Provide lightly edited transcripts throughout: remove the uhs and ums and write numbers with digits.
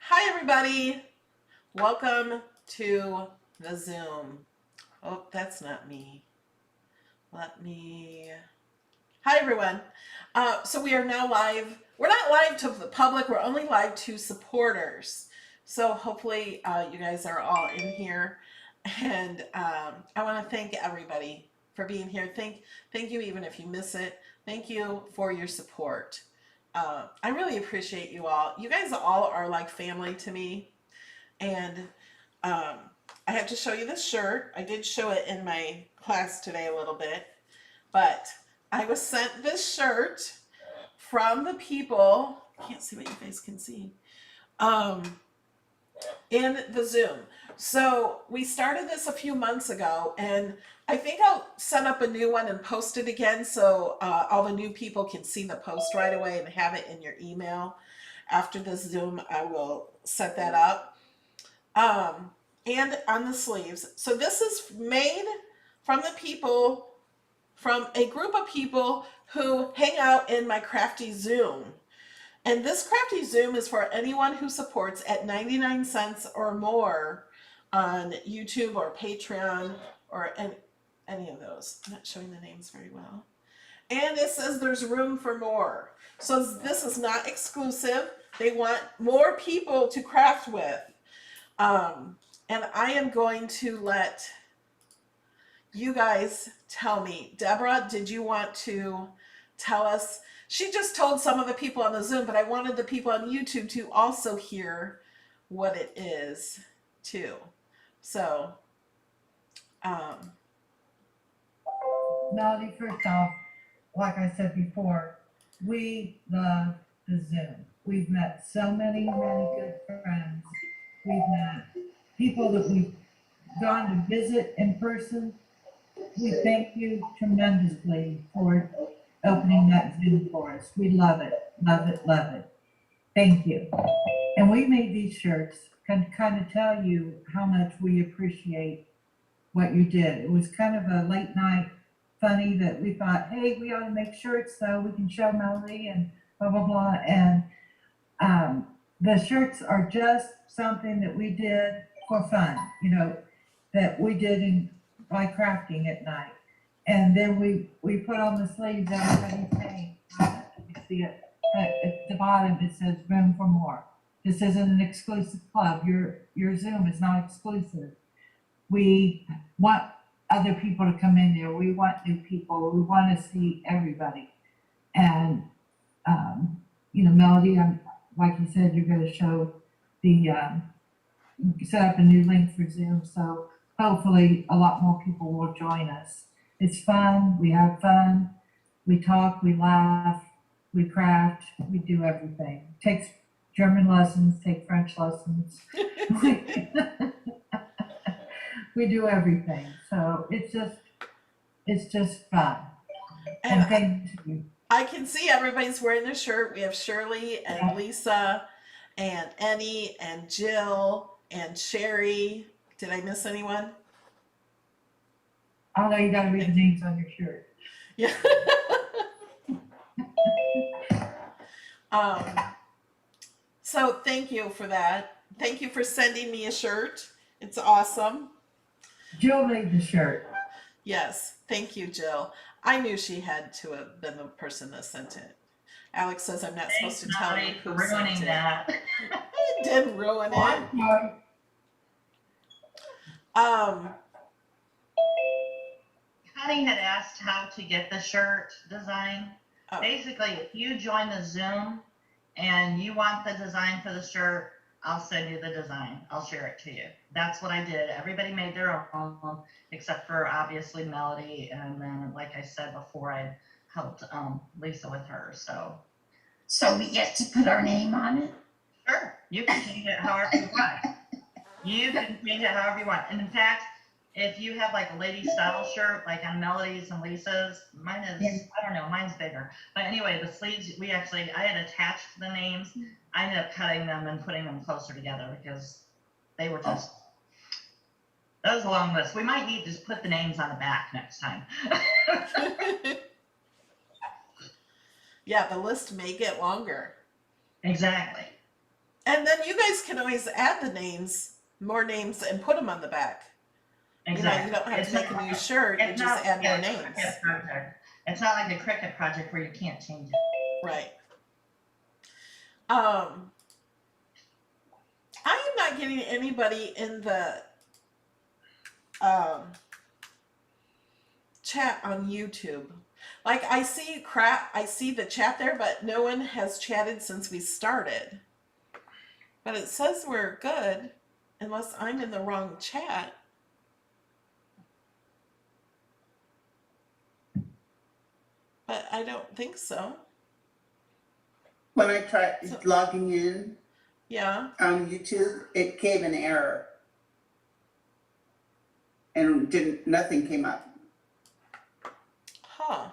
Hi, everybody. Welcome to the Zoom. Oh, that's not me. Let me. Hi, everyone. So we are now live. We're not live to the public, we're only live to supporters. So hopefully, you guys are all in here. And I want to thank everybody for being here. Thank you, even if you miss it. Thank you for your support. I really appreciate you all. You guys all are like family to me. And um, I have to show you this shirt. I did show it in my class today a little bit, but I was sent this shirt from the people. Can't see what you guys can see. Um, in the Zoom. So we started this a few months ago, and I think I'll set up a new one and post it again so all the new people can see the post right away and have it in your email. After this Zoom, I will set that up. Um, and on the sleeves. So this is made from the people, from a group of people who hang out in my Crafty Zoom. And this Crafty Zoom is for anyone who supports at 99 cents or more on YouTube or Patreon or any of those. I'm not showing the names very well. And it says there's room for more. So this is not exclusive. They want more people to craft with. Um, and I am going to let you guys tell me. Deborah, did you want to tell us? She just told some of the people on the Zoom, but I wanted the people on YouTube to also hear what it is too. So, um, Melody, first off, like I said before, we love the Zoom. We've met so many good friends. We've met people that we've gone to visit in person. We thank you tremendously for opening that Zoom for us. We love it, love it, love it. Thank you. And we made these shirts to kind of tell you how much we appreciate what you did. It was kind of a late night funny that we thought, hey, we ought to make shirts so we can show Melody and blah, blah, blah. And the shirts are just something that we did for fun, that we did by crafting at night. And then we put on the sleeves everybody's name. You see it at the bottom, it says room for more. This isn't an exclusive club. Your Zoom is not exclusive. We want other people to come in there. We want new people. We want to see everybody. And, Melody, like you said, you're going to show set up a new link for Zoom. So hopefully a lot more people will join us. It's fun. We have fun. We talk, we laugh, we craft, we do everything. Take German lessons, take French lessons. We do everything. So it's just fun. And thank you. I can see everybody's wearing their shirt. We have Shirley and Lisa and Annie and Jill and Sherry. Did I miss anyone? Oh, no, you got to read the names on your shirt. Yeah. So thank you for that. Thank you for sending me a shirt. It's awesome. Jill made the shirt. Yes, thank you, Jill. I knew she had to have been the person that sent it. Alex says I'm not supposed to tell you who sent it. That. It did ruin it. Connie had asked how to get the shirt design. Oh. Basically, if you join the Zoom and you want the design for the shirt, I'll send you the design. I'll share it to you. That's what I did. Everybody made their own, except for obviously Melody. And then, like I said before, I helped Lisa with her. So we get to put our name on it? Sure. You can change it however you want. You can change it however you want. And in fact, if you have like a lady style shirt, like on Melody's and Lisa's, mine is, I don't know, mine's bigger. But anyway, the sleeves, I had attached the names. I ended up cutting them and putting them closer together because they were just, that was a long list. We might need to just put the names on the back next time. Yeah, the list may get longer. Exactly. And then you guys can always add the names, more names, and put them on the back. Exactly. You don't have It's to make not- a new shirt, you it's just not add more like a names. Cricut project. It's not like a Cricut project where you can't change it. Right. I am not getting anybody in the chat on YouTube. Like I see the chat there, but no one has chatted since we started. But it says we're good, unless I'm in the wrong chat. But I don't think so. When I tried logging in Yeah. on YouTube, it gave an error. And nothing came up. Huh.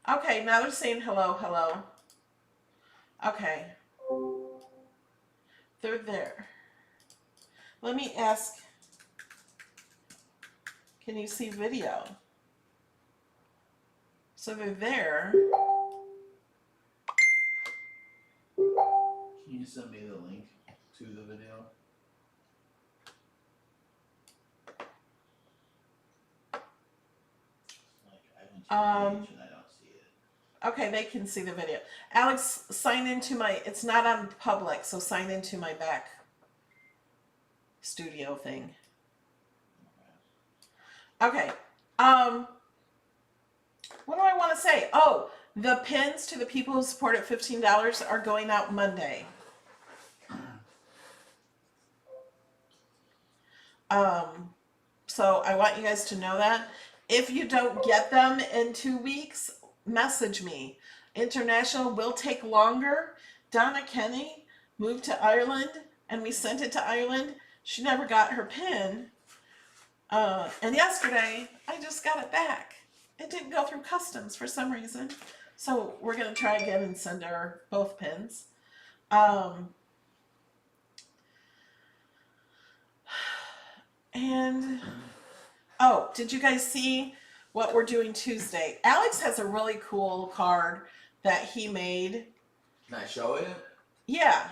Okay, now they're saying hello, hello. Okay. They're there. Let me ask, can you see video? So they're there. Can you send me the link to the video? Like I went to the page and I don't see it. Okay, they can see the video. Alex, sign into my, it's not on public, so sign into my back studio thing. Okay. What do I want to say? Oh, the pins to the people who support at $15 are going out Monday. So I want you guys to know that. If you don't get them in 2 weeks, message me. International will take longer. Donna Kenny moved to Ireland and we sent it to Ireland. She never got her pin. And yesterday I just got it back. It didn't go through customs for some reason. So we're going to try again and send her both pins. And, oh, did you guys see what we're doing Tuesday? Alex has a really cool card that he made. Can I show it? Yeah.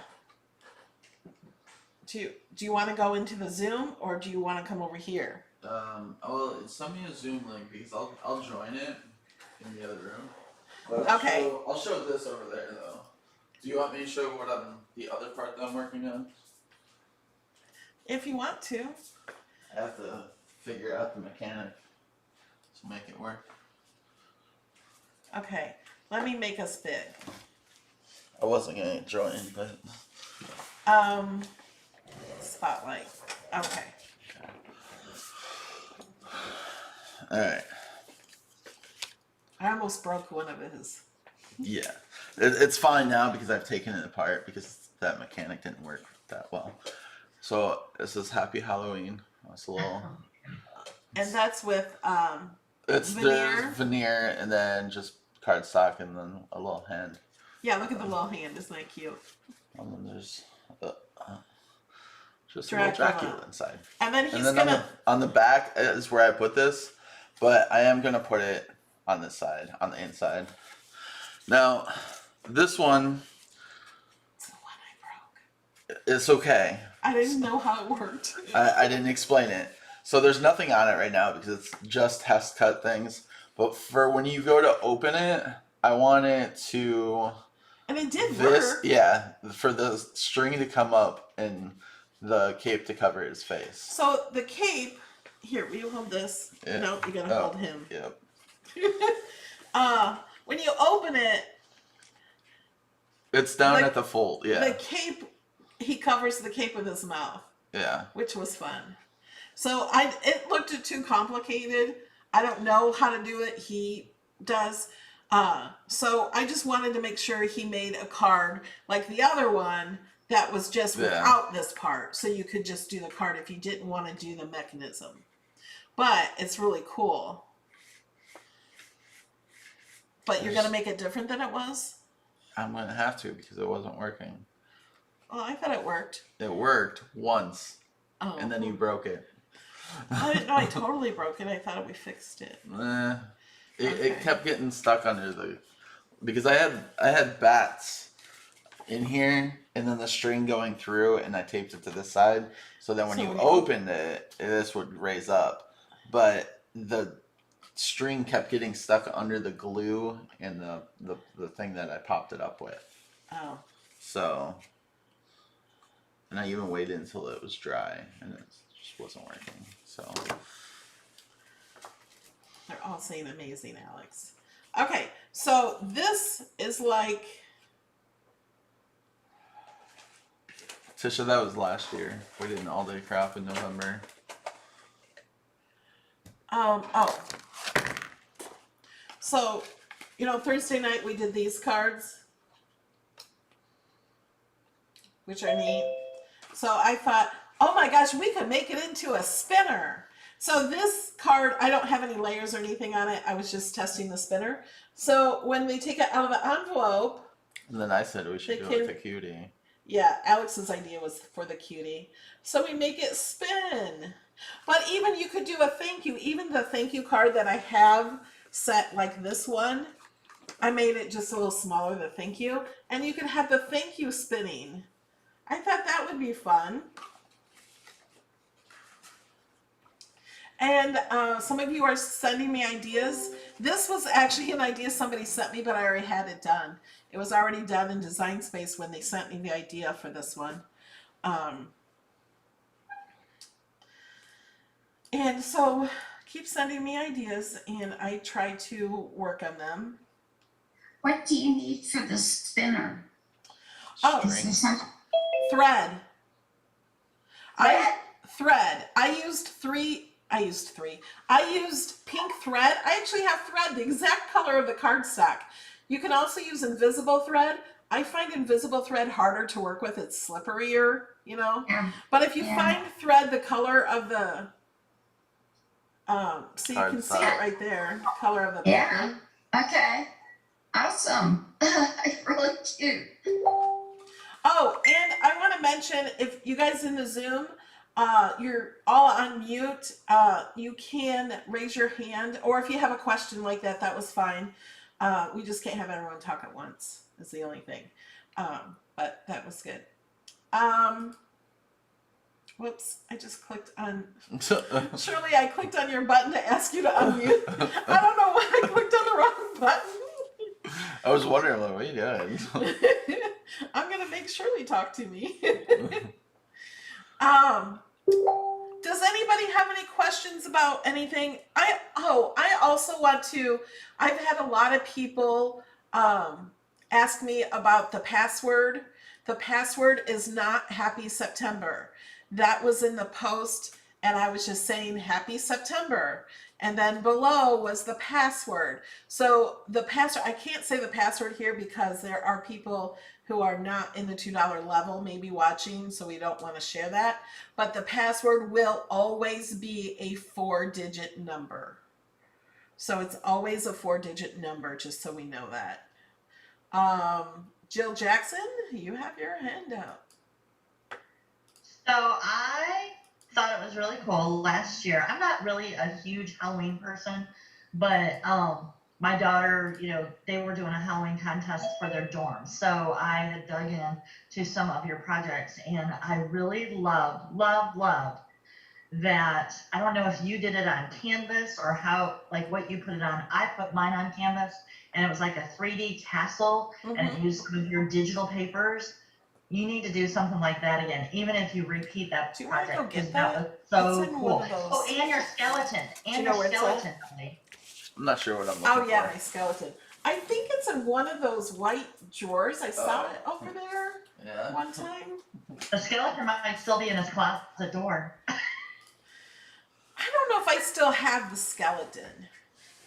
Do you want to go into the Zoom or do you want to come over here? Well, send me a Zoom link because I'll join it in the other room. But Okay. I'll show this over there though. Do you want me to show what the other part that I'm working on? If you want to. I have to figure out the mechanic to make it work. Okay. Let me make us big. I wasn't gonna join, but Spotlight. Okay. alright. I almost broke one of his. Yeah. It's fine now because I've taken it apart because that mechanic didn't work that well. So this is Happy Halloween. That's a little. And that's with It's veneer? there's veneer and then just cardstock and then a little hand. yeah, look at the little hand, isn't that cute? And then there's just a Dracula. little Dracula inside. And then he's And then gonna on the back is where I put this, but I am gonna put it on this side, on the inside. Now, this one, it's the one I broke. it's okay. I didn't know how it worked. I didn't explain it. So there's nothing on it right now because it's just test cut things. But for when you go to open it, I want it to And it did this, work. yeah, for the string to come up and the cape to cover his face. So the cape, here, will you hold this? Yeah. No, you gotta Oh. hold him. Yep. When you open it, It's down The- at the fold, yeah. the cape, he covers the cape with his mouth, Yeah. which was fun. So it looked too complicated. I don't know how to do it. He does. So I just wanted to make sure he made a card like the other one that was just Yeah. without this part. So you could just do the card if you didn't want to do the mechanism. But it's really cool. But you're going to make it different than it was? I'm gonna have to because it wasn't working. Oh, I thought it worked. It worked once, Oh. and then you broke it. I didn't know I totally broke it. I thought we fixed it. Eh, It Okay. kept getting stuck under the, because I had bats in here, and then the string going through, and I taped it to this side, so then when So you when you opened it, this would raise up, but the string kept getting stuck under the glue and the thing that I popped it up with. Oh, So, and I even waited until it was dry, and it just wasn't working. So, they're all saying amazing, Alex. Okay, so this is like, Tisha, that was last year. We did an all-day crap in November. oh. So, you know, Thursday night we did these cards, which are neat. So I thought, oh my gosh, we could make it into a spinner. So this card, I don't have any layers or anything on it. I was just testing the spinner. So when we take it out of the envelope, And then I said we should They do it can- with a cutie. yeah, Alex's idea was for the cutie. So we make it spin. But even you could do a thank you. Even the thank you card that I have set like this one, I made it just a little smaller, the thank you. And you can have the thank you spinning. I thought that would be fun. And some of you are sending me ideas. This was actually an idea somebody sent me, but I already had it done. It was already done in Design Space when they sent me the idea for this one. And so keep sending me ideas, and I try to work on them. What do you need for the spinner? Oh, Is there some thread. thread? Thread. I used three. I used pink thread. I actually have thread, the exact color of the cardstock. You can also use invisible thread. I find invisible thread harder to work with. It's slipperier, you know. Yeah. But if you Yeah. find thread the color of the, so you can see it Cardstock. right there, color of the paper. Yeah. Okay. Awesome. Really cute. Oh, and I want to mention, if you guys in the Zoom, you're all on mute, you can raise your hand, or if you have a question like that, that was fine. We just can't have everyone talk at once, is the only thing. But that was good. Whoops, I just clicked on, Shirley, I clicked on your button to ask you to unmute. I don't know why I clicked on the wrong button. I was wondering, like, what are you doing? I'm gonna make Shirley talk to me. Does anybody have any questions about anything? I also want to, I've had a lot of people ask me about the password. The password is not Happy September. That was in the post, and I was just saying Happy September. And then below was the password. So the password, I can't say the password here because there are people who are not in the $2 level maybe watching, so we don't want to share that. But the password will always be a 4-digit number. So it's always a 4-digit number, just so we know that. Jill Jackson, you have your hand up. So I thought it was really cool last year. I'm not really a huge Halloween person, but my daughter, you know, they were doing a Halloween contest for their dorm. So I had dug in to some of your projects, and I really loved that. I don't know if you did it on canvas or how, like what you put it on. I put mine on canvas, and it was like a 3D tassel, and it used some of your digital papers. You need to do something like that again, even if you repeat that Do you want to project. go get 'cause that? was so It's in cool. one of those. Oh, and your skeleton. Do And you know your where it's at? skeleton, honey. I'm not sure what I'm looking Oh for. yeah, my skeleton. I think it's in one of those white drawers. I saw Oh. it over there Yeah. one time. The skeleton might still be in his closet door. I don't know if I still have the skeleton.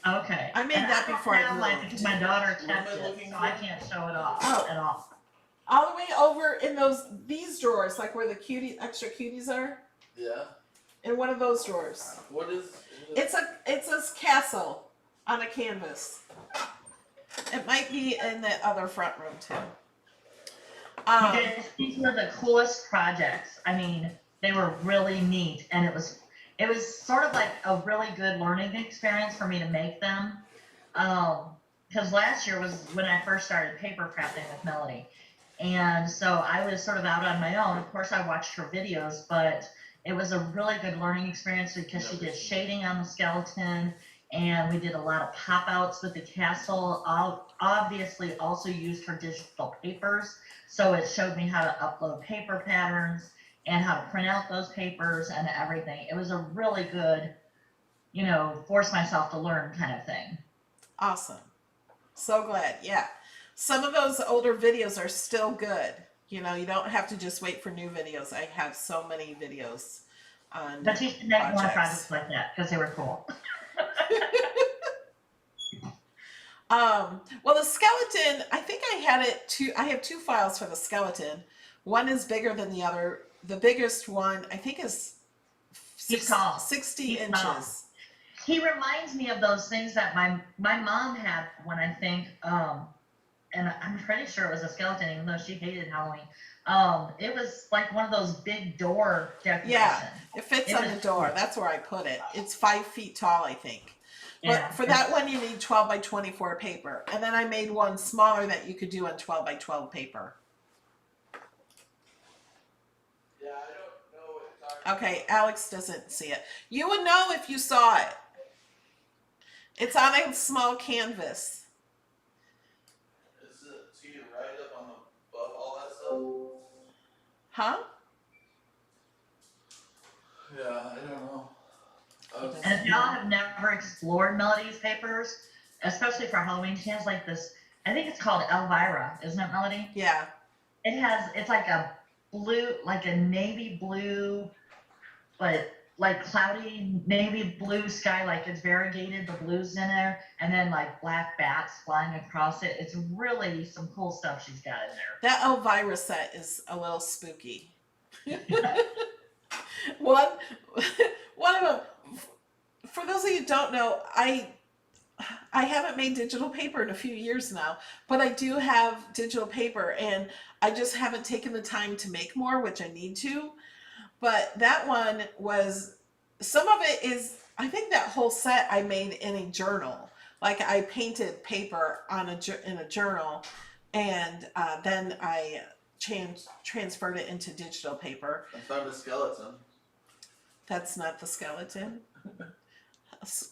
Okay. I made And that don't before I have mine moved. because my daughter What am I kept it, looking so I for? can't show it off Oh. at all. All the way over in these drawers, like where the extra cuties are, Yeah. in one of those drawers. What is? It's a castle on a canvas. It might be in the other front room too. Because these were the coolest projects. I mean, they were really neat, and it was sort of like a really good learning experience for me to make them. Because last year was when I first started paper crafting with Melody. And so I was sort of out on my own. Of course, I watched her videos, but it was a really good learning experience because she did shading on the skeleton, and we did a lot of pop outs with the castle. Obviously also used her digital papers. So it showed me how to upload paper patterns and how to print out those papers and everything. It was a really good, you know, force myself to learn kind of thing. Awesome. So glad. Yeah. Some of those older videos are still good. You know, you don't have to just wait for new videos. I have so many videos on But you should make more projects. projects like that because they were cool. Well, the skeleton, I think I have two files for the skeleton. One is bigger than the other. The biggest one, I think, is He's tall. 60 He's inches. tall. He reminds me of those things that my mom had when I think, and I'm pretty sure it was a skeleton, even though she hated Halloween. It was like one of those big door decorations. Yeah, it fits It on was the door. cool. That's where I put it. It's 5 feet tall, I think. Yeah. But for that one, you need 12 by 24 paper. And then I made one smaller that you could do on 12 by 12 paper. Yeah, I don't know what you're talking Okay, Alex doesn't see it. You would know if you saw it. It's on a small canvas. Is it to your right up on the above all that stuff? Huh? Yeah, I don't know. And if y'all have never explored Melody's papers, especially for Halloween, she has like this, I think it's called Elvira, isn't it, Melody? Yeah. It's like a blue, like a navy blue, but like cloudy navy blue sky, like it's variegated, the blues in there, and then like black bats flying across it. It's really some cool stuff she's got in there. That Elvira set is a little spooky. one of them, for those of you who don't know, I haven't made digital paper in a few years now, but I do have digital paper, and I just haven't taken the time to make more, which I need to. But that one was, some of it is, I think that whole set I made in a journal. Like I painted paper on in a journal, and then I transferred it into digital paper. That's not a skeleton. That's not the skeleton.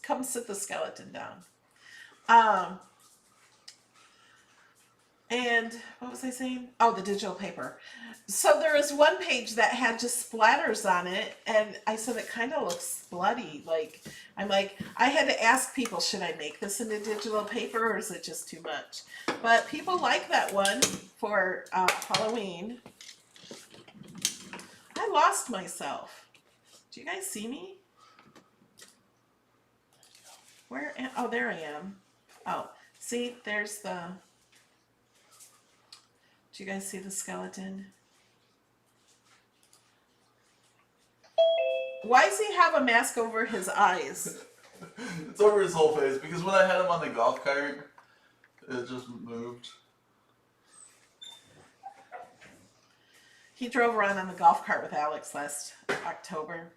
Come sit the skeleton down. And what was I saying? Oh, the digital paper. So there is one page that had just splatters on it, and I said it kind of looks bloody. Like, I had to ask people, should I make this into digital paper, or is it just too much? But people like that one for Halloween. I lost myself. Do you guys see me? Where? Oh, there I am. Oh, see, there's the. Do you guys see the skeleton? Why does he have a mask over his eyes? It's over his whole face because when I had him on the golf cart, it just moved. He drove around on the golf cart with Alex last October.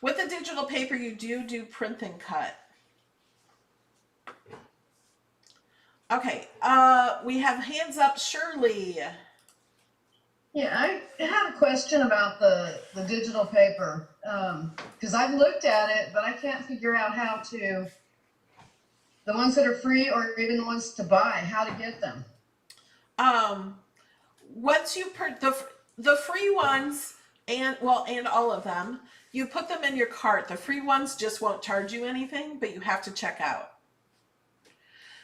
With the digital paper, you do print and cut. Okay, we have hands up, Shirley. Yeah, I have a question about the digital paper, because I've looked at it, but I can't figure out how to, the ones that are free or even the ones to buy, how to get them. Once you the free ones, and all of them, you put them in your cart. The free ones just won't charge you anything, but you have to check out.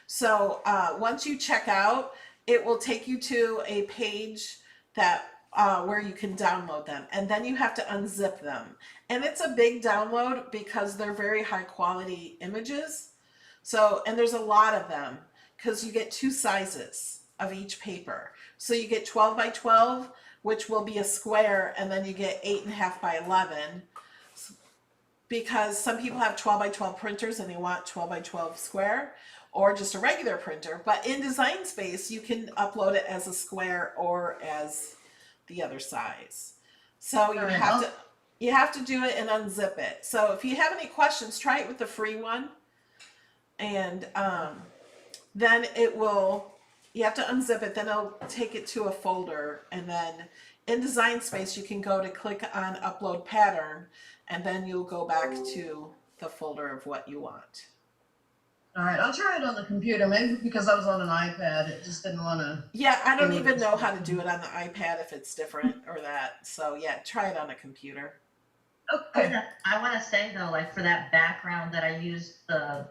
So once you check out, it will take you to a page that where you can download them, and then you have to unzip them. And it's a big download because they're very high quality images. So, and there's a lot of them because you get 2 sizes of each paper. So you get 12 by 12, which will be a square, and then you get 8.5 by 11. Because some people have 12 by 12 printers and they want 12 by 12 square, or just a regular printer. But in Design Space, you can upload it as a square or as the other size. So you Alright, have to, You have to do it and unzip it. So if you have any questions, try it with the free one. And then it will, you have to unzip it, then it'll take it to a folder. And then in Design Space, you can go to click on Upload Pattern, and then you'll go back to the folder of what you want. All right, I'll try it on the computer. Maybe because I was on an iPad, it just didn't want to. Yeah, I don't even know how to do it on the iPad if it's different or that. So yeah, try it on a computer. Okay. I want to say though, like for that background that I used the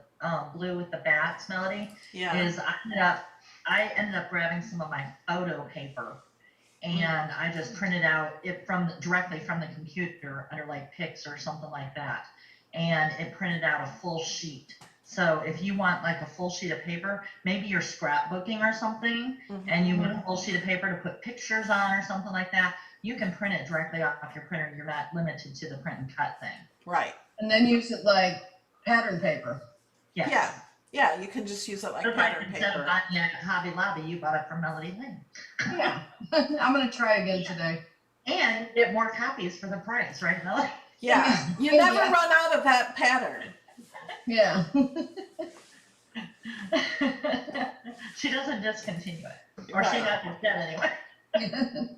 blue with the bats melody, Yeah. is I ended up grabbing some of my photo paper and I just printed out it directly from the computer under like Pix or something like that, and it printed out a full sheet. So if you want like a full sheet of paper, maybe you're scrapbooking or something, and you want a full sheet of paper to put pictures on or something like that, you can print it directly off your printer. You're not limited to the print and cut thing. Right. And then use it like pattern paper. Yes. Yeah. Yeah, you can just use it like Just like pattern instead of paper. buying it at Hobby Lobby, you bought it from Melody Lane. Yeah. I'm going to try again today. And get more copies for the price, right, Melody? Yeah. You never Yeah. run out of that pattern. Yeah. She doesn't discontinue it. Or she Right. got it dead anyway.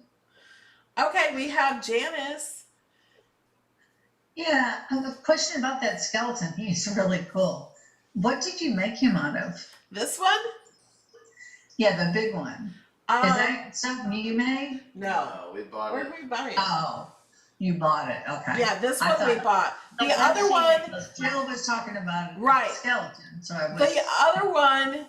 Okay, we have Janice. Yeah, I have a question about that skeleton. He's really cool. What did you make him out of? This one? Yeah, the big one. Is that something you made? No. we bought Where did we buy it? Oh, you bought it. Okay. Yeah, this I one we thought- bought. The The other she one, made was Jill was talking about a Right. skeleton, so I was. the other one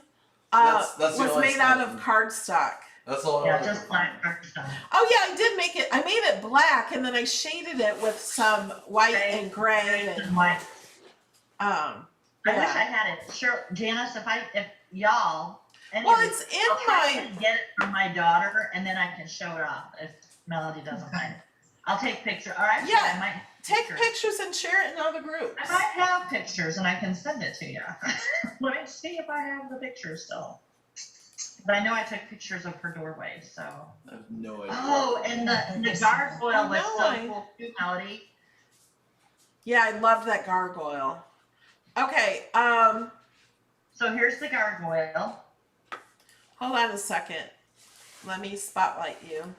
That's the was only made out of skeleton. cardstock. That's all. Yeah, just black cardstock. Oh yeah, I did make it. I made it black, and then I shaded it with some white and gray, and White. I wish yeah. I had it. Sure, Janice, if y'all, any Well, of you- it's I'll in try my. to get it from my daughter, and then I can show it off if Melody doesn't Okay. mind. I'll take pictures. Or actually, Yeah, I might Take pictures and share it in other groups. I might have pictures, and I can send it to you. Let me see if I have the pictures still. But I know I took pictures of her doorway, so. I have no idea. Oh, and the gargoyle was Oh, so no, cool too, Melody. Yeah, I loved that gargoyle. Okay, So here's the gargoyle. hold on a second. Let me spotlight you.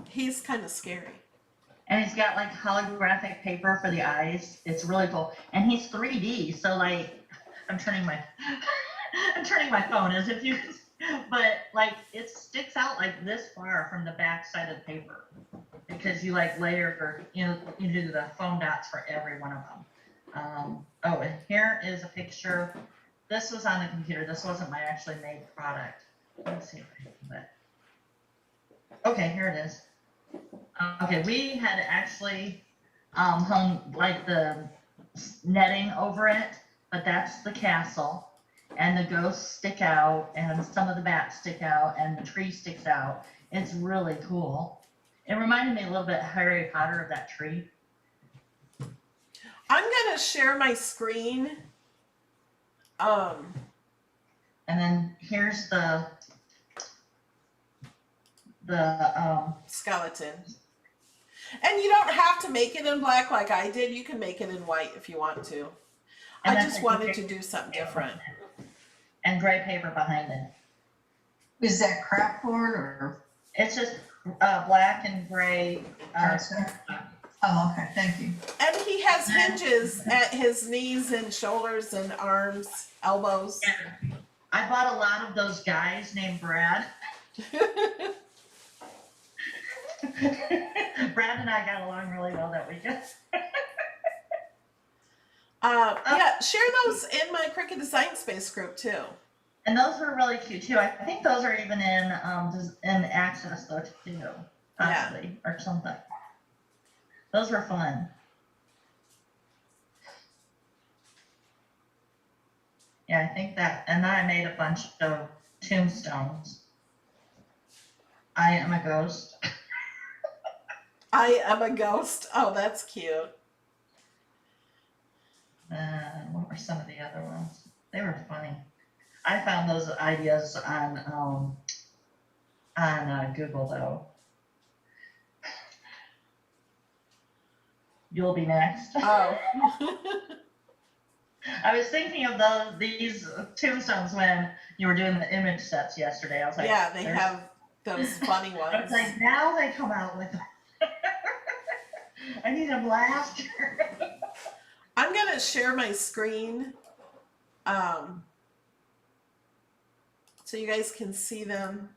He's kind of scary. And he's got like holographic paper for the eyes. It's really cool. And he's 3D, so like I'm turning my phone as if you but like it sticks out like this far from the back side of the paper. Because you like layer you do the foam dots for every one of them. Oh, and here is a picture. This was on the computer. This wasn't my actually made product. Let's see if I can do it. Okay, here it is. Okay, we had actually hung like the netting over it, but that's the castle, and the ghosts stick out, and some of the bats stick out, and the tree sticks out. It's really cool. It reminded me a little bit of Harry Potter of that tree. I'm gonna share my screen. And then here's the Skeleton. And you don't have to make it in black like I did. You can make it in white if you want to. And I then just the wanted gray to do something different. and gray paper behind it. Is that crapboard or? It's just black and gray. Oh, okay, thank you. And he has hinges at his knees and shoulders and arms, elbows. I bought a lot of those guys named Brad. Brad and I got along really well that weekend. Yeah, share those in my Cricut Design Space group too. And those were really cute too. I think those are even in Access though too, possibly or something. Those were fun. Yeah, I think that. And then I made a bunch of tombstones. I am a ghost. I am a ghost. Oh, that's cute. What were some of the other ones? They were funny. I found those ideas on on Google though. You'll be next. Oh. I was thinking of these tombstones when you were doing the image sets yesterday. I was like, Yeah, they there's- have those funny I ones. was like, now they come out with them. I need them last year. I'm gonna share my screen, so you guys can see them.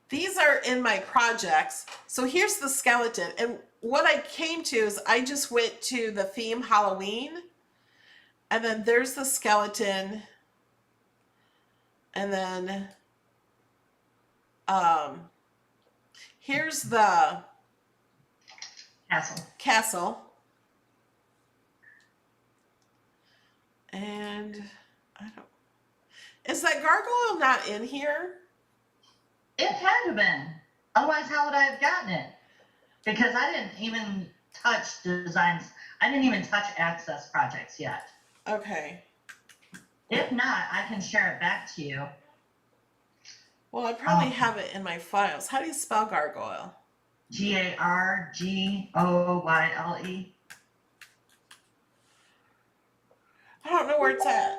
These are in my projects. So here's the skeleton, and what I came to is I just went to the theme Halloween, and then there's the skeleton, and then here's the castle. And I don't, is that gargoyle not in here? It had to have been. Otherwise, how would I have gotten it? Because I didn't even touch designs. I didn't even touch access projects yet. Okay. If not, I can share it back to you. Well, I probably have it in my files. How do you spell gargoyle? Gargoyle. I don't know where it's at.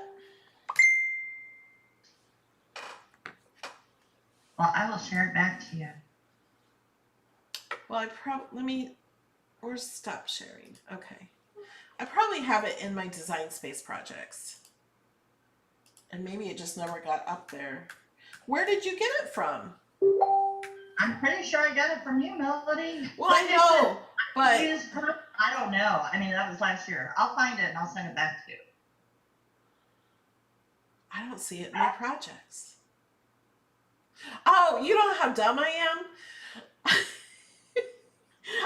Well, I will share it back to you. Well, where's stop sharing? Okay. I probably have it in my design space projects. And maybe it just never got up there. Where did you get it from? I'm pretty sure I got it from you, Melody. Well, I know, but I don't know. I mean, that was last year. I'll find it and I'll send it back to you. I don't see it in my projects. Oh, you know how dumb I am?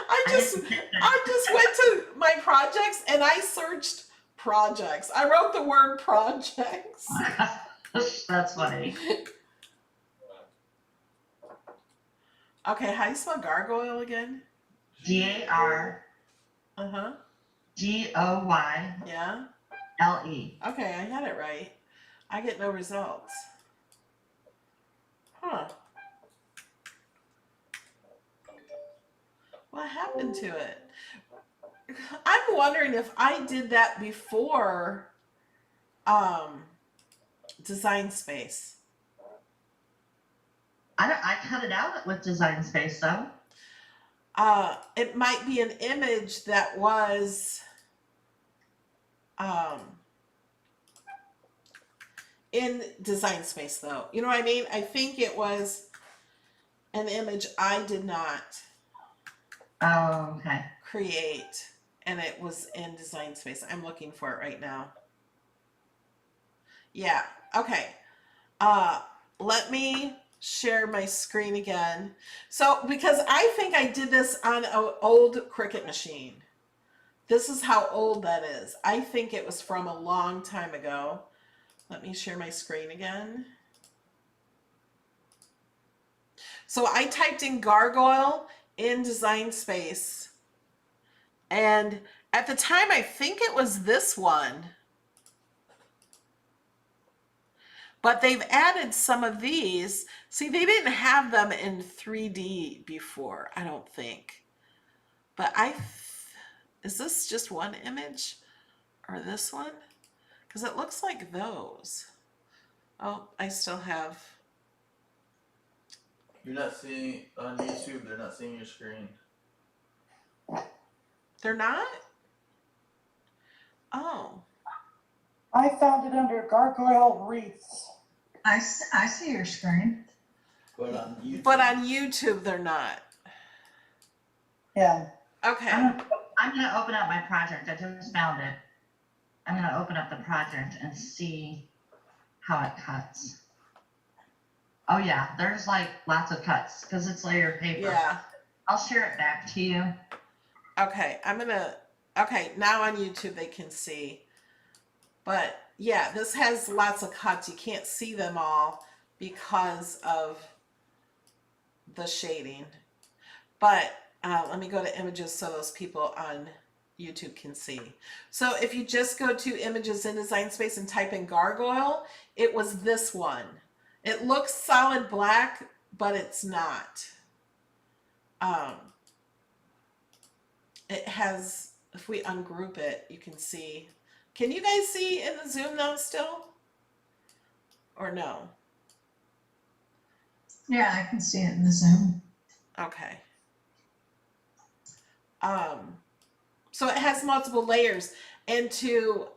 I just went to my projects and I searched projects. I wrote the word projects. That's funny. Okay, how do you spell gargoyle again? Gargoyle. Uh-huh. Yeah. Okay, I had it right. I get no results. Huh. What happened to it? I'm wondering if I did that before Design Space. I cut it out with Design Space though. It might be an image that was in Design Space though. You know what I mean? I think it was an image I did not create, and it was in Design Space. I'm looking for it right now. Yeah, okay. Let me share my screen again. So, because I think I did this on an old Cricut machine. This is how old that is. I think it was from a long time ago. Let me share my screen again. So I typed in gargoyle in Design Space. And at the time, I think it was this one. But they've added some of these. See, they didn't have them in 3D before, I don't think. But is this just one image? Or this one? Because it looks like those. Oh, I still have. You're not seeing on YouTube. They're not seeing your screen. They're not? Oh. I found it under gargoyle wreaths. I see your screen. But on YouTube. But on YouTube, they're not. Yeah. Okay. I'm going to open up my project. I just found it. I'm going to open up the project and see how it cuts. Oh yeah, there's like lots of cuts because it's layered paper. Yeah. I'll share it back to you. Okay, okay, now on YouTube they can see. But yeah, this has lots of cuts. You can't see them all because of the shading. But let me go to images so those people on YouTube can see. So if you just go to images in Design Space and type in gargoyle, it was this one. It looks solid black, but it's not. It has, if we ungroup it, you can see. Can you guys see in the Zoom though still? Or no? Yeah, I can see it in the Zoom. Okay. So it has multiple layers, and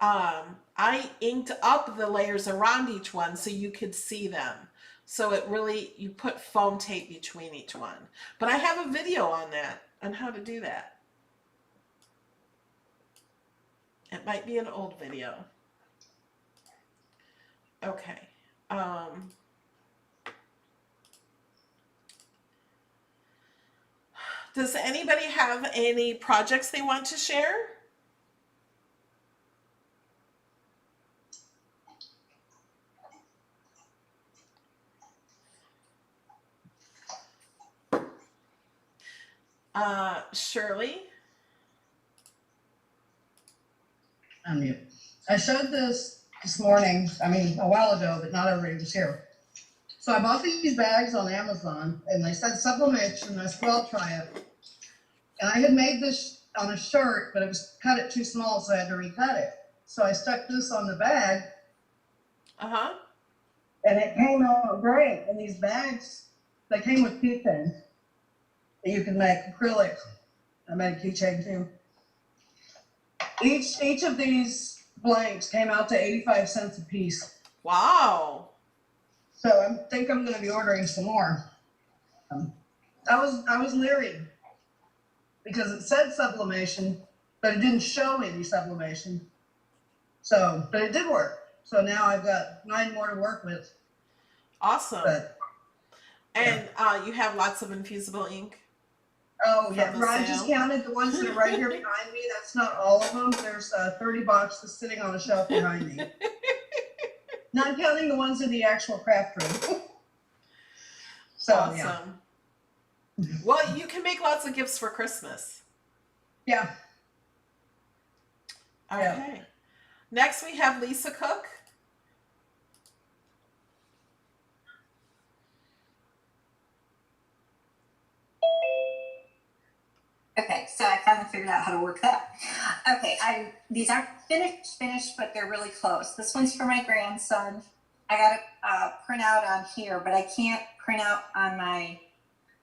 I inked up the layers around each one so you could see them. So it really, you put foam tape between each one. But I have a video on that, on how to do that. It might be an old video. Okay. Does anybody have any projects they want to share? Shirley? I showed this morning, I mean, a while ago, but not everybody was here. So I bought these bags on Amazon and they said sublimation, and I said, well, I'll try it. And I had made this on a shirt, but it was cut it too small, so I had to recut it. So I stuck this on the bag. Uh-huh. And it came out great. And these bags, they came with keychains that you can make acrylic. I made a keychain too. Each of these blanks came out to 85 cents a piece. Wow. So I think I'm going to be ordering some more. I was leery because it said sublimation, but it didn't show any sublimation. So, but it did work. So now I've got 9 more to work with. Awesome. But, and you have lots of infusible ink? oh yeah, From the I just sale? counted the ones that are right here behind me. That's not all of them. There's 30 boxes sitting on a shelf behind me. Not counting the ones in the actual craft room. So Awesome. yeah. Well, you can make lots of gifts for Christmas. Yeah. Okay. Yeah. Next we have Lisa Cook. Okay, so I finally figured out how to work that. Okay, these aren't finished, but they're really close. This one's for my grandson. I got a print out on here, but I can't print out on my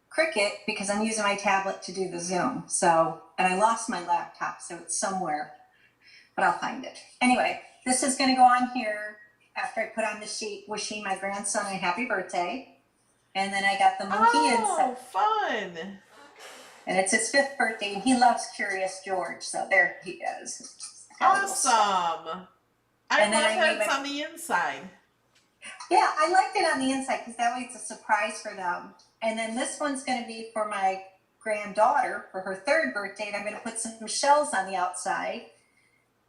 Cricut because I'm using my tablet to do the Zoom. So, and I lost my laptop, so it's somewhere, but I'll find it. Anyway, this is gonna go on here after I put on the sheet wishing my grandson a happy birthday. And then I got the monkey inside. Oh, fun. And it's his 5th birthday, and he loves Curious George, so there he is. Awesome. I And then love I that made it's my- on the inside. Yeah, I liked it on the inside because that way it's a surprise for them. And then this one's going to be for my granddaughter for her 3rd birthday, and I'm going to put some shells on the outside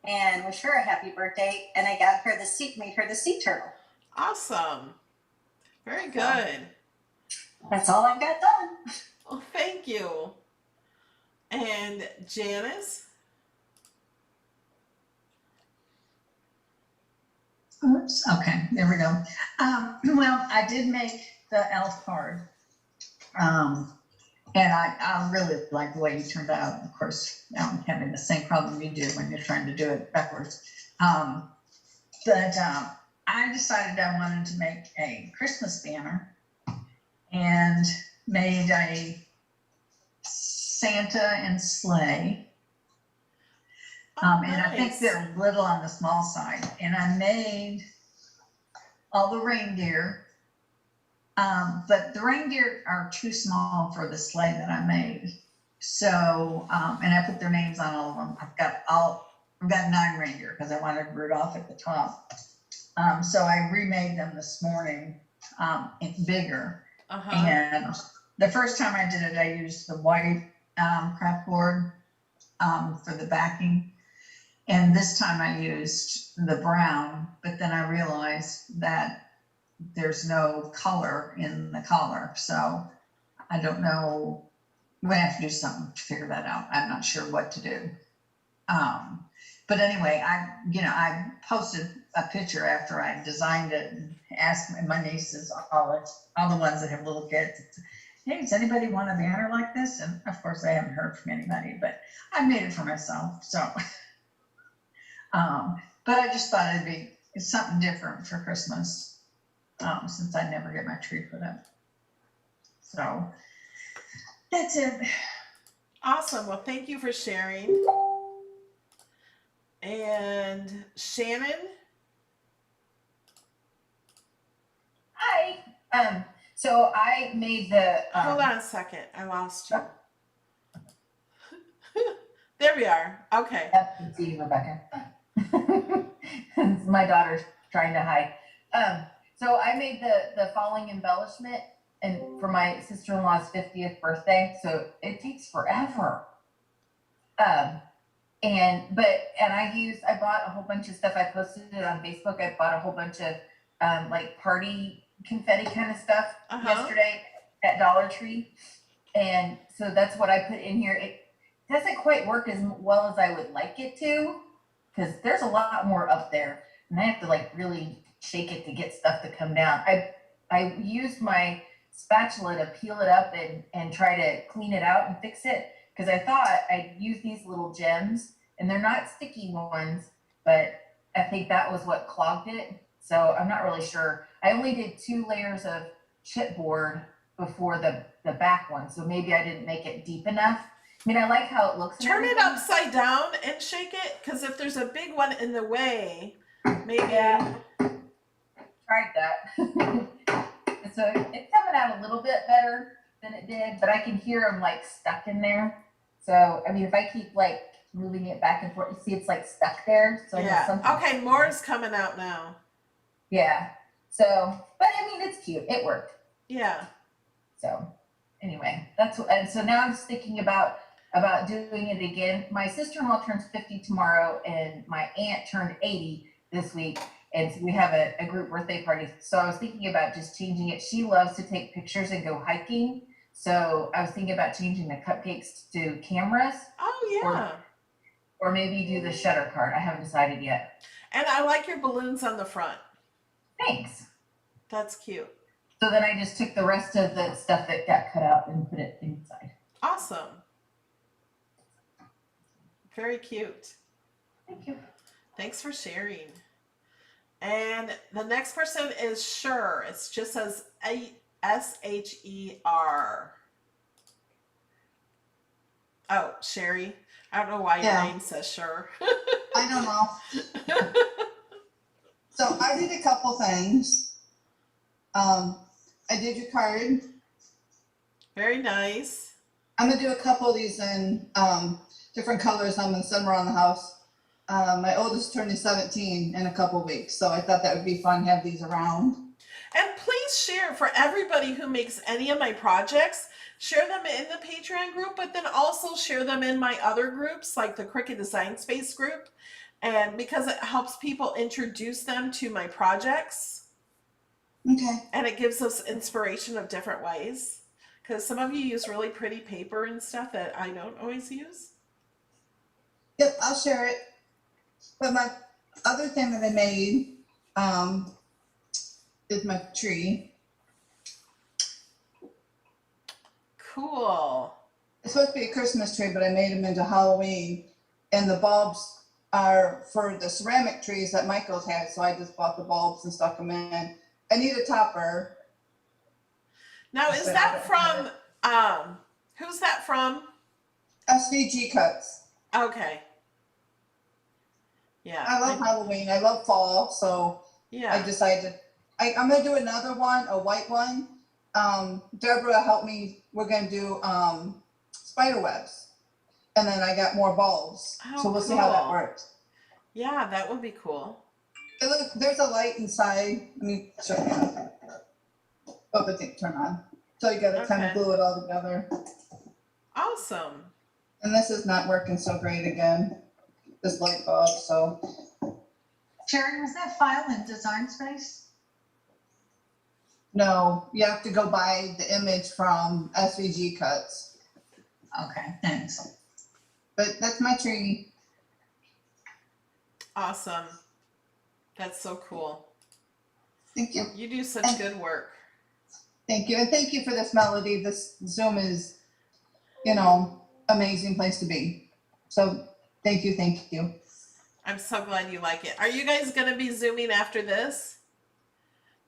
and wish her a happy birthday. And I got her made her the sea turtle. Awesome. Very good. That's all I've got done. Well, thank you. And Janice? Oops, okay, there we go. Well, I did make the elf card. And I really like the way you turned out. Of course, I'm having the same problem you do when you're trying to do it backwards. But I decided I wanted to make a Christmas banner and made a Santa and sleigh. And I think nice. they're a little on the small side. And I made all the reindeer. But the reindeer are too small for the sleigh that I made. So, and I put their names on all of them. I've got 9 reindeer because I wanted Rudolph at the top. So I remade them this morning, bigger. Uh-huh. And the first time I did it, I used the white craft board for the backing. And this time I used the brown, but then I realized that there's no color in the collar. So I don't know, we're gonna have to do something to figure that out. I'm not sure what to do. But anyway, I posted a picture after I designed it. And ask my nieces, all the ones that have little kids, hey, does anybody want a banner like this? And of course, I haven't heard from anybody, but I made it for myself. So, but I just thought it's something different for Christmas, since I never get my tree put up. So that's it. Awesome. Well, thank you for sharing. And Shannon? Hi. So I made the. Hold on a second. I lost you. There we are. Okay. That's you, Rebecca. My daughter's trying to hide. So I made the following embellishment and for my sister-in-law's 50th birthday. So it takes forever. And I bought a whole bunch of stuff. I posted it on Facebook. I bought a whole bunch of like party confetti kind of stuff yesterday at Dollar Tree. And so that's what I put in here. It doesn't quite work as well as I would like it to, because there's a lot more up there and I have to like really shake it to get stuff to come down. I used my spatula to peel it up and try to clean it out and fix it, because I thought I'd use these little gems, and they're not sticky ones, but I think that was what clogged it. So I'm not really sure. I only did 2 layers of chipboard before the back one, so maybe I didn't make it deep enough. I mean, I like how it looks. Turn it upside down and shake it, because if there's a big one in the way, maybe. Yeah. Tried that. So it's coming out a little bit better than it did, but I can hear them like stuck in there. So, I mean, if I keep like moving it back and forth, you see it's like stuck there. So Yeah. Okay, more is coming out now. Yeah. So, but I mean, it's cute. It worked. Yeah. So anyway, and so now I'm just thinking about doing it again. My sister-in-law turns 50 tomorrow and my aunt turned 80 this week. And so we have a group birthday party. So I was thinking about just changing it. She loves to take pictures and go hiking. So I was thinking about changing the cupcakes to cameras. Oh, yeah. Or maybe do the shutter card. I haven't decided yet. And I like your balloons on the front. Thanks. That's cute. So then I just took the rest of the stuff that got cut out and put it inside. Awesome. Very cute. Thank you. Thanks for sharing. And the next person is Sure. It's just says SHER. Oh, Sherry. I don't know why your name says Sure. I don't know. So I did a couple things. I did your card. Very nice. I'm gonna do a couple of these in different colors. I'm gonna send them around the house. My oldest turning 17 in a couple weeks, so I thought that would be fun to have these around. And please share for everybody who makes any of my projects. Share them in the Patreon group, but then also share them in my other groups, like the Cricut Design Space group. And because it helps people introduce them to my projects. Okay. And it gives us inspiration of different ways. Because some of you use really pretty paper and stuff that I don't always use. Yep, I'll share it. But my other thing that I made is my tree. Cool. It's supposed to be a Christmas tree, but I made them into Halloween. And the bulbs are for the ceramic trees that Michael's had, so I just bought the bulbs and stuck them in. I need a topper. Now, is that from, who's that from? SVG Cuts. Okay. Yeah. I love Halloween. I love fall, so yeah. I decided I'm gonna do another one, a white one. Deborah helped me. We're gonna do spider webs, and then I got more bulbs. Oh, so we'll see how that cool. works. Yeah, that would be cool. Hey, look, there's a light inside. Let me show you. Oh, the thing turn on. So you gotta kind of glue it all together. Awesome. And this is not working so great again. This light bulb. So. Sherry, was that file in Design Space? No, you have to go buy the image from SVG Cuts. Okay, thanks. But that's my tree. Awesome. That's so cool. Thank you. You do such good work. Thank you. And thank you for this melody. This Zoom is, amazing place to be. So thank you. Thank you. I'm so glad you like it. Are you guys going to be Zooming after this?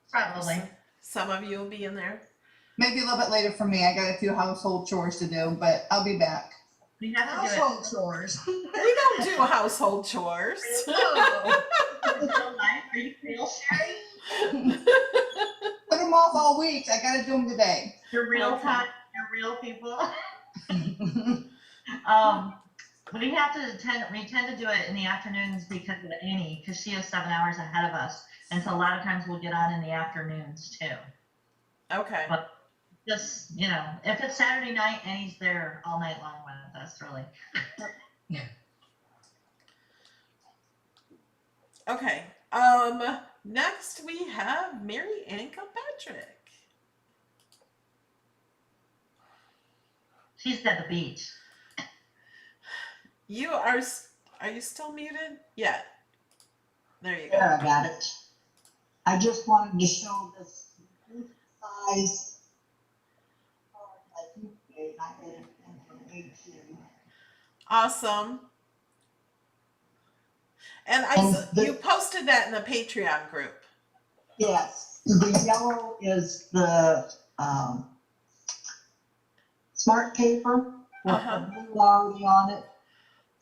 Probably. Some of you will be in there. Maybe a little bit later for me. I got a few household chores to do, but I'll be back. We have to do it. Household chores. We don't do household chores. Are you real, Sherry? Put them off all week. I got to do them today. You're real Okay. time. You're real people. We have to we tend to do it in the afternoons because of Annie, because she is 7 hours ahead of us. And so a lot of times we'll get on in the afternoons too. Okay. But just, if it's Saturday night, Annie's there all night long with us, really. Okay. Next we have Mary Ann Kilpatrick. She's at the beach. You are you still muted? Yeah. There you go. There, I got it. I just wanted to show this size. I did it in 18. Awesome. And you posted that in the Patreon group. Yes, the yellow is the smart paper with the blue already on it.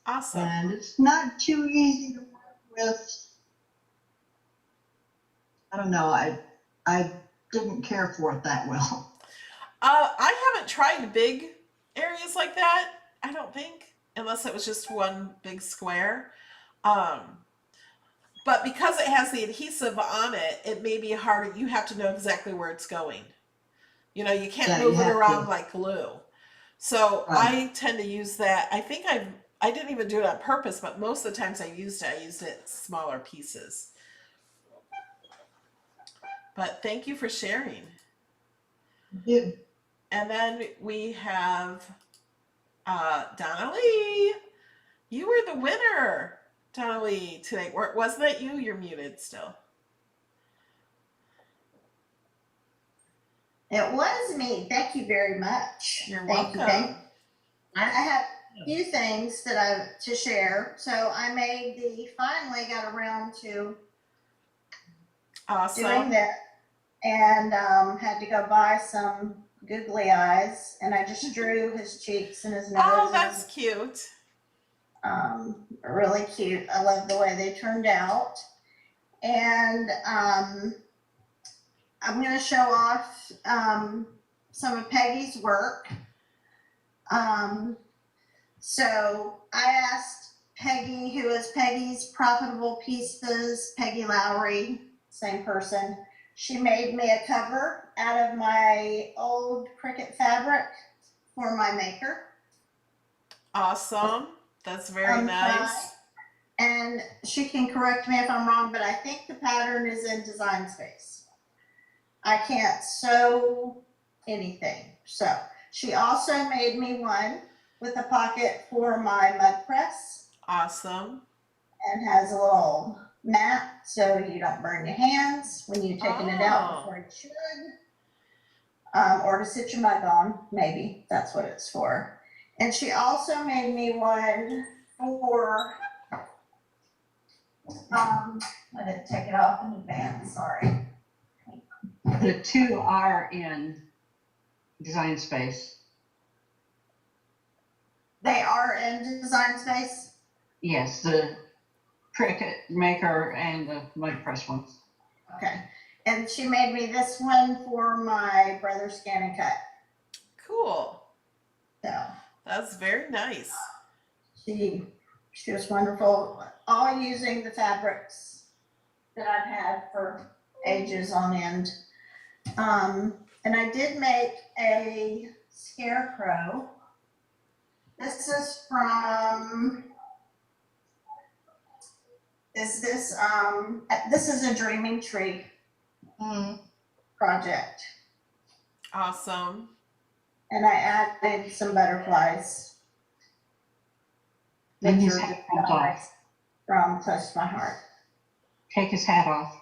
Awesome. And it's not too easy to work with. I don't know, I didn't care for it that well. I haven't tried big areas like that, I don't think, unless it was just one big square. But because it has the adhesive on it, it may be harder. You have to know exactly where it's going. You can't move it around like glue. So I tend to use that. I think I didn't even do it on purpose, but most of the times I used it in smaller pieces. But thank you for sharing. Yeah. And then we have Donna Lee. You were the winner, Donna Lee, today. Wasn't that you? You're muted still. It was me. Thank you very much. You're Thank welcome. you. I have a few things that to share. So I finally got around to Awesome. doing that, and had to go buy some googly eyes, and I just drew his cheeks and his nose. Oh, that's cute. Really cute. I love the way they turned out. And I'm going to show off some of Peggy's work. So I asked Peggy, who is Peggy's Profitable Pieces, Peggy Lowry, same person. She made me a cover out of my old Cricut fabric for my maker. Awesome. That's very nice. And she can correct me if I'm wrong, but I think the pattern is in Design Space. I can't sew anything. So she also made me one with a pocket for my mud press. Awesome. And has a little mat so you don't burn your hands when you're taking it out before you should. Or to sit your mug on, maybe. That's what it's for. And she also made me one for, I didn't take it off in advance, sorry. The two are in Design Space. They are in Design Space? Yes, the Cricut maker and the mud press ones. Okay. And she made me this one for my brother's Scan and Cut. Cool. So that's very nice. She was wonderful. All using the fabrics that I've had for ages on end. And I did make a scarecrow. This is from, this is a Dreaming Tree project. Awesome. And I added some butterflies. Then his hat comes off. From Close to My Heart. Take his hat off.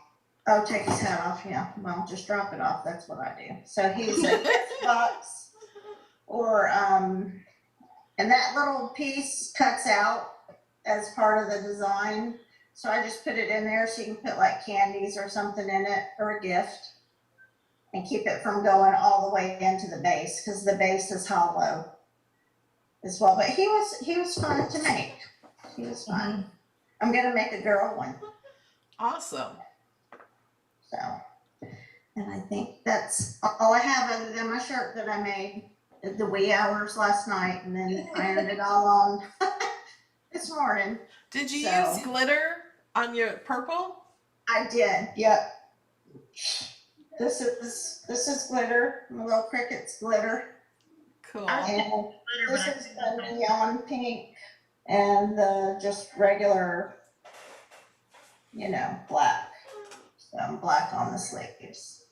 Oh, take his hat off, yeah. Well, just drop it off. That's what I do. So he's a gift box or, and that little piece cuts out as part of the design. So I just put it in there so you can put like candies or something in it or a gift and keep it from going all the way into the base because the base is hollow as well. But he was fun to make. He was fun. I'm gonna make a girl one. Awesome. So, and I think that's all I have other than my shirt that I made at the wee hours last night and then ironed it all on this morning. Did you So- use glitter on your purple? I did, yep. This is glitter, my little Cricut's glitter. Cool. And this is the neon pink and the just regular, black. So black on the sleeves.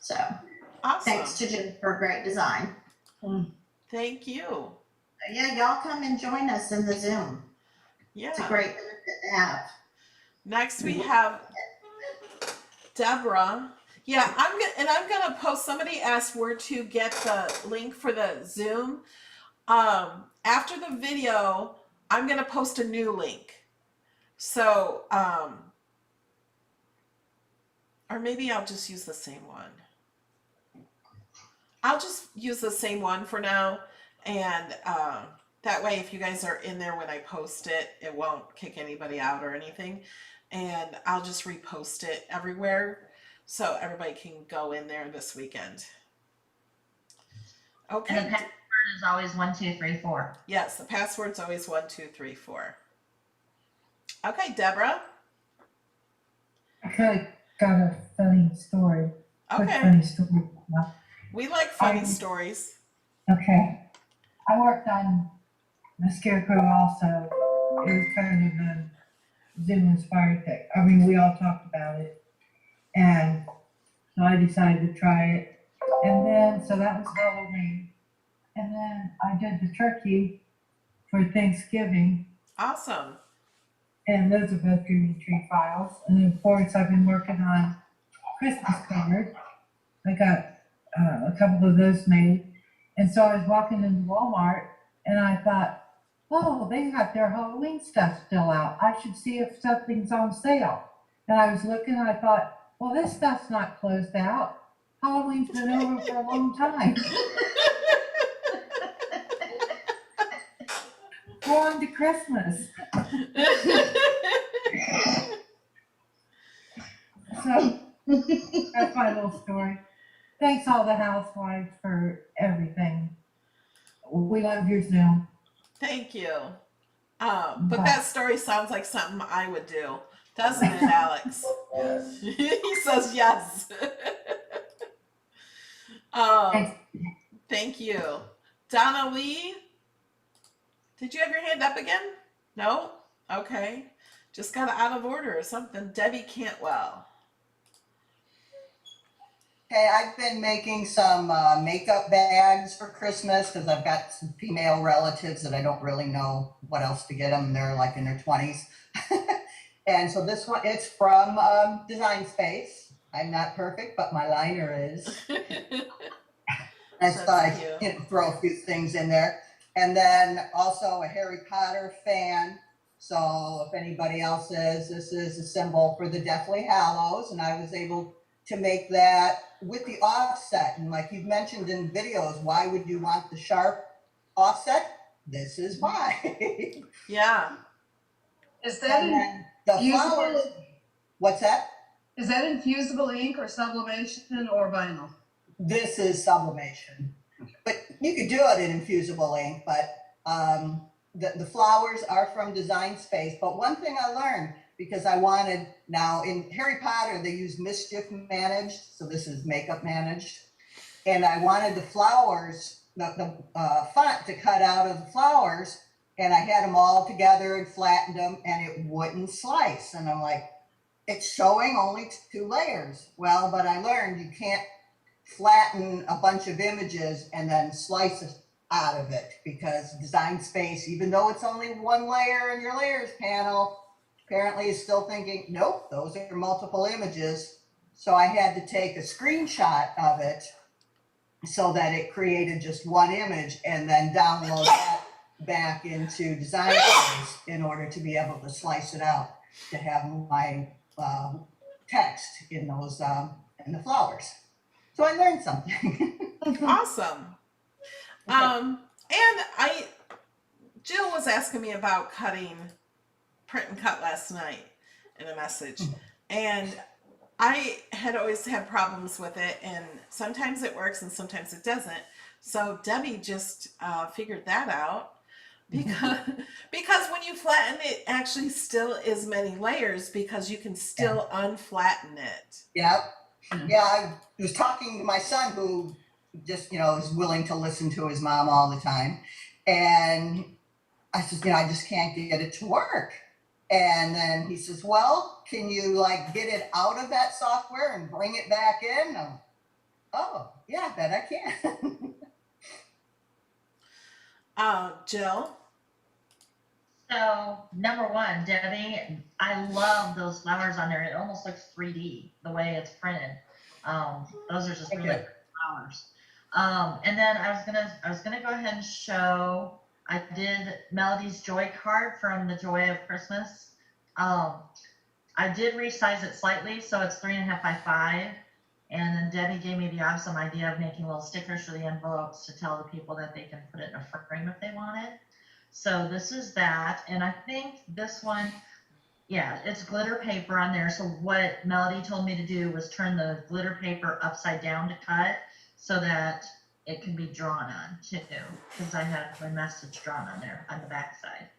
So Awesome. thanks to Jen for a great design. Thank you. So yeah, y'all come and join us in the Zoom. Yeah. It's a great benefit to have. Next we have Deborah. Yeah, I'm gonna post. Somebody asked where to get the link for the Zoom. After the video, I'm gonna post a new link. So, or maybe I'll just use the same one. I'll just use the same one for now, and that way, if you guys are in there when I post it, it won't kick anybody out or anything. And I'll just repost it everywhere so everybody can go in there this weekend. Okay. And the password is always 1234. Yes, the password's always 1234. Okay, Deborah. I got a funny story. Quick Okay. funny story. We like funny stories. Okay. I worked on the Scarecrow also. It was kind of a Zoom inspired thing. I mean, we all talked about it. And so I decided to try it. And then, so that was Halloween. And then I did the turkey for Thanksgiving. Awesome. And those are both Dreaming Tree files. And then, of course, I've been working on Christmas cards. I got a couple of those made. And so I was walking into Walmart and I thought, oh, they got their Halloween stuff still out. I should see if something's on sale. And I was looking and I thought, well, this stuff's not closed out. Halloween's been over for a long time. Go on to Christmas. So that's my little story. Thanks all the housewives for everything. We love your Zoom. Thank you. But that story sounds like something I would do, doesn't it, Alex? Yes. He says yes. Thank you. Donna Lee, did you have your hand up again? No? Okay. Just got out of order or something. Debbie Cantwell. Okay, I've been making some makeup bags for Christmas because I've got some female relatives that I don't really know what else to get them. They're like in their 20s. And so this one, it's from Design Space. I'm not perfect, but my liner is. I thought I'd throw a few things in there. And then also a Harry Potter fan. So if anybody else is, this is a symbol for the Deathly Hallows. And I was able to make that with the offset. And like you've mentioned in videos, why would you want the sharp offset? This is why. Yeah. Is that the flowers? What's that? Is that infusible ink or sublimation or vinyl? This is sublimation, but you could do it in infusible ink, but the flowers are from Design Space. But one thing I learned, because I wanted, now in Harry Potter, they use mischief managed, so this is makeup managed. And I wanted the flowers, the font to cut out of the flowers, and I had them all together and flattened them, and it wouldn't slice. And I'm like, it's showing only 2 layers. Well, but I learned you can't flatten a bunch of images and then slice it out of it, because Design Space, even though it's only 1 layer in your layers panel, apparently is still thinking, nope, those are multiple images. So I had to take a screenshot of it so that it created just one image and then download that back into Design Space in order to be able to slice it out to have my text in those in the flowers. So I learned something. Awesome. And Jill was asking me about print and cut last night in a message. And I had always had problems with it, and sometimes it works and sometimes it doesn't. So Debbie just figured that out because when you flatten it, actually still is many layers because you can still unflatten it. Yep. Yeah, I was talking to my son who just, is willing to listen to his mom all the time. And I said, I just can't get it to work. And then he says, well, can you get it out of that software and bring it back in? Oh, yeah, I bet I can. Jill? So, number one, Debbie, I love those flowers on there. It almost looks 3D the way it's printed. Those are just really good flowers. And then I was gonna go ahead and show. I did Melody's Joy card from the Joy of Christmas. I did resize it slightly, so it's 3.5 by 5. And then Debbie gave me the awesome idea of making little stickers for the envelopes to tell the people that they can put it in a frame if they want it. So this is that, and I think this one, yeah, it's glitter paper on there. So what Melody told me to do was turn the glitter paper upside down to cut so that it can be drawn on too, because I had my message drawn on there on the back side.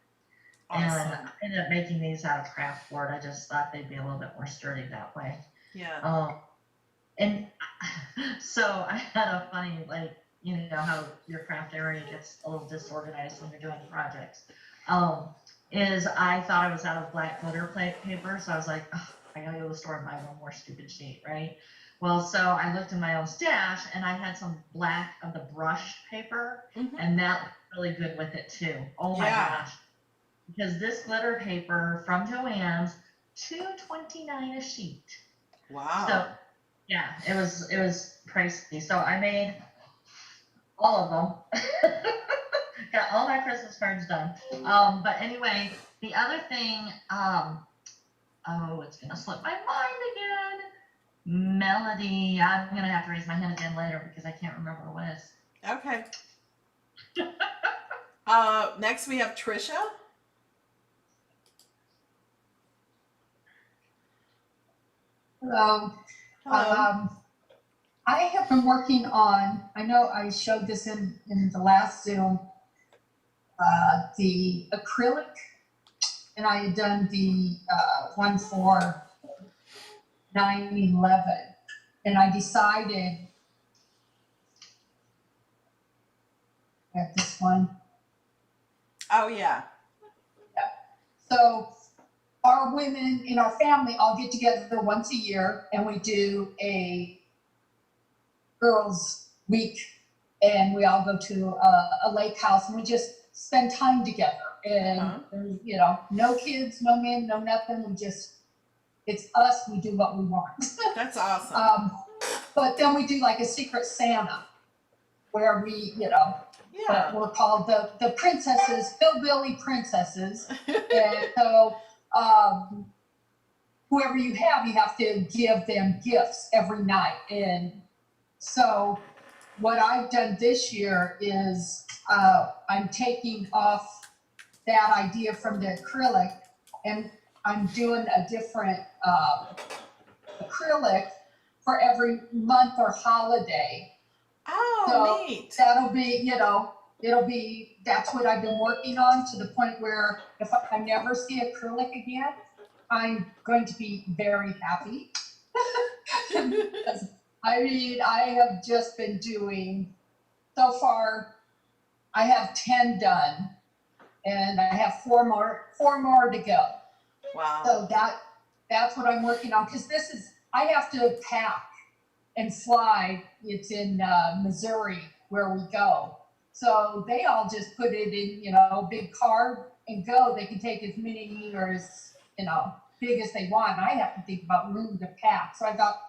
Awesome. And I ended up making these out of craft board. I just thought they'd be a little bit more sturdy that way. Yeah. And so I had a funny, how your craft area gets a little disorganized when you're doing projects. Is I thought I was out of black glitter paper, so I was like, oh, I gotta go to the store and buy one more stupid sheet, right? Well, so I looked in my own stash and I had some black of the brushed paper, and that looked really good with it too. Oh my gosh. Because this glitter paper from Joann's, $2.29 a sheet. Wow. So yeah, it was pricey. So I made all of them. Got all my Christmas cards done. But anyway, the other thing, it's gonna slip my mind again. Melody, I'm gonna have to raise my hand again later because I can't remember what it is. Okay. Next we have Trisha. Hello. Hello. I have been working on, I know I showed this in the last Zoom, the acrylic, and I had done the one for 9/11, and I decided at this one. Oh yeah. So our women in our family all get together once a year and we do a girls' week, and we all go to a lake house and we just spend time together. And there's, no kids, no men, no nothing. It's us. We do what we want. That's awesome. But then we do like a secret Santa, where we, we're called the princesses, hillbilly princesses. And so whoever you have to give them gifts every night. And so what I've done this year is I'm taking off that idea from the acrylic, and I'm doing a different acrylic for every month or holiday. Oh, so neat. That'll be, that's what I've been working on, to the point where if I never see acrylic again, I'm going to be very happy. I have just been doing, so far, I have 10 done, and I have four more to go. Wow. So that's what I'm working on, because I have to pack and fly. It's in Missouri where we go. So they all just put it in, a big card and go. They can take as many or as big as they want. And I have to think about room to pack. So I thought,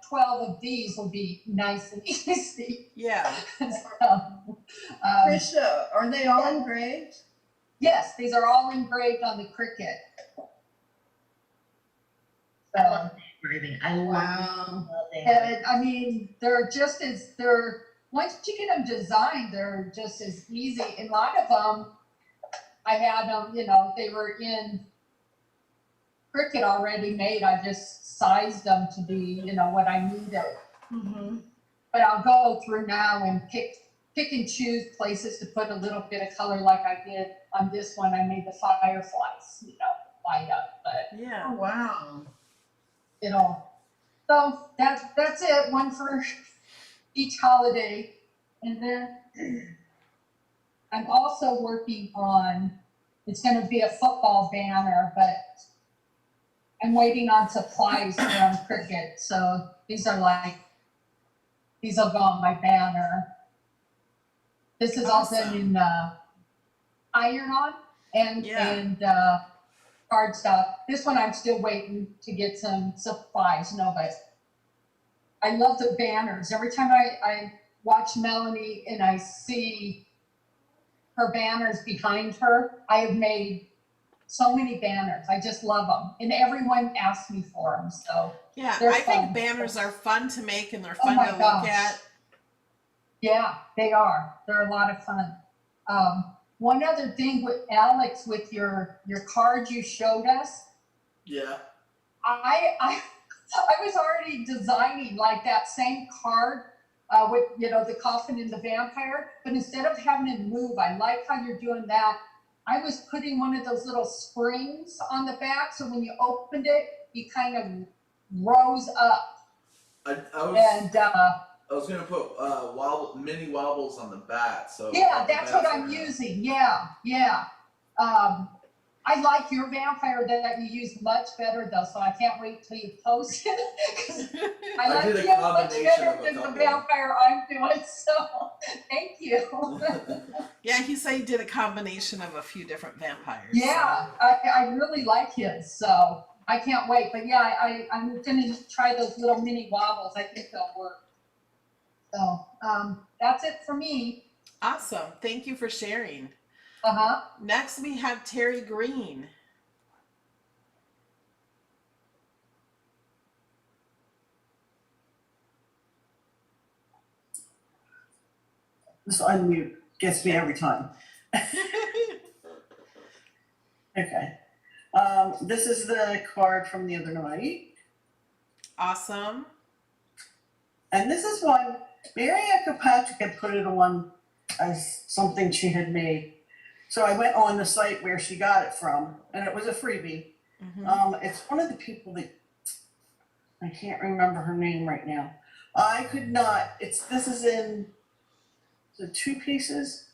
12 of these will be nice and easy. Yeah. Tricia, are they all engraved? Yes, these are all engraved on the Cricut. I love engraving. I love And I mean, once you get them designed, they're just as easy. And a lot of them, I had them, they were in Cricut already made. I just sized them to be, what I needed. Mm-hmm. But I'll go through now and pick and choose places to put a little bit of color, like I did on this one. I made the fireflies, light up. But yeah. Oh, wow. So that's it. One for each holiday, and then I'm also working on. It's going to be a football banner, but I'm waiting on supplies from Cricut. So these will go on my banner. This is all done in iron-on and cardstock. This one I'm still waiting to get some supplies, but I love the banners. Every time I watch Melanie and I see her banners behind her, I have made so many banners. I just love them. And everyone asks me for them. So yeah, I think banners are fun to make and they're fun to look at. Yeah, they are. They're a lot of fun. One other thing with Alex, with your card you showed us. Yeah. I was already designing like that same card with the coffin and the vampire, but instead of having it move, I like how you're doing that. I was putting one of those little springs on the back, so when you opened it, you kind of rose up. I was gonna put mini wobbles on the bat. So yeah, that's what I'm using. Yeah. I like your vampire that you use much better though, so I can't wait till you post it. I like did a him much combination better of a than the couple. vampire I'm doing. So thank you. Yeah, he said he did a combination of a few different vampires. Yeah, I really like his, so I can't wait. But yeah, I'm gonna try those little mini wobbles. I think they'll work. So that's it for me. Awesome. Thank you for sharing. Next we have Terry Green. This unmute gets me every time. Okay. This is the card from the other night. Awesome. And this is one, Mary Ann Kirkpatrick had put it on as something she had made. So I went on the site where she got it from, and it was a freebie. It's one of the people that, I can't remember her name right now. I could not, this is in the 2 pieces.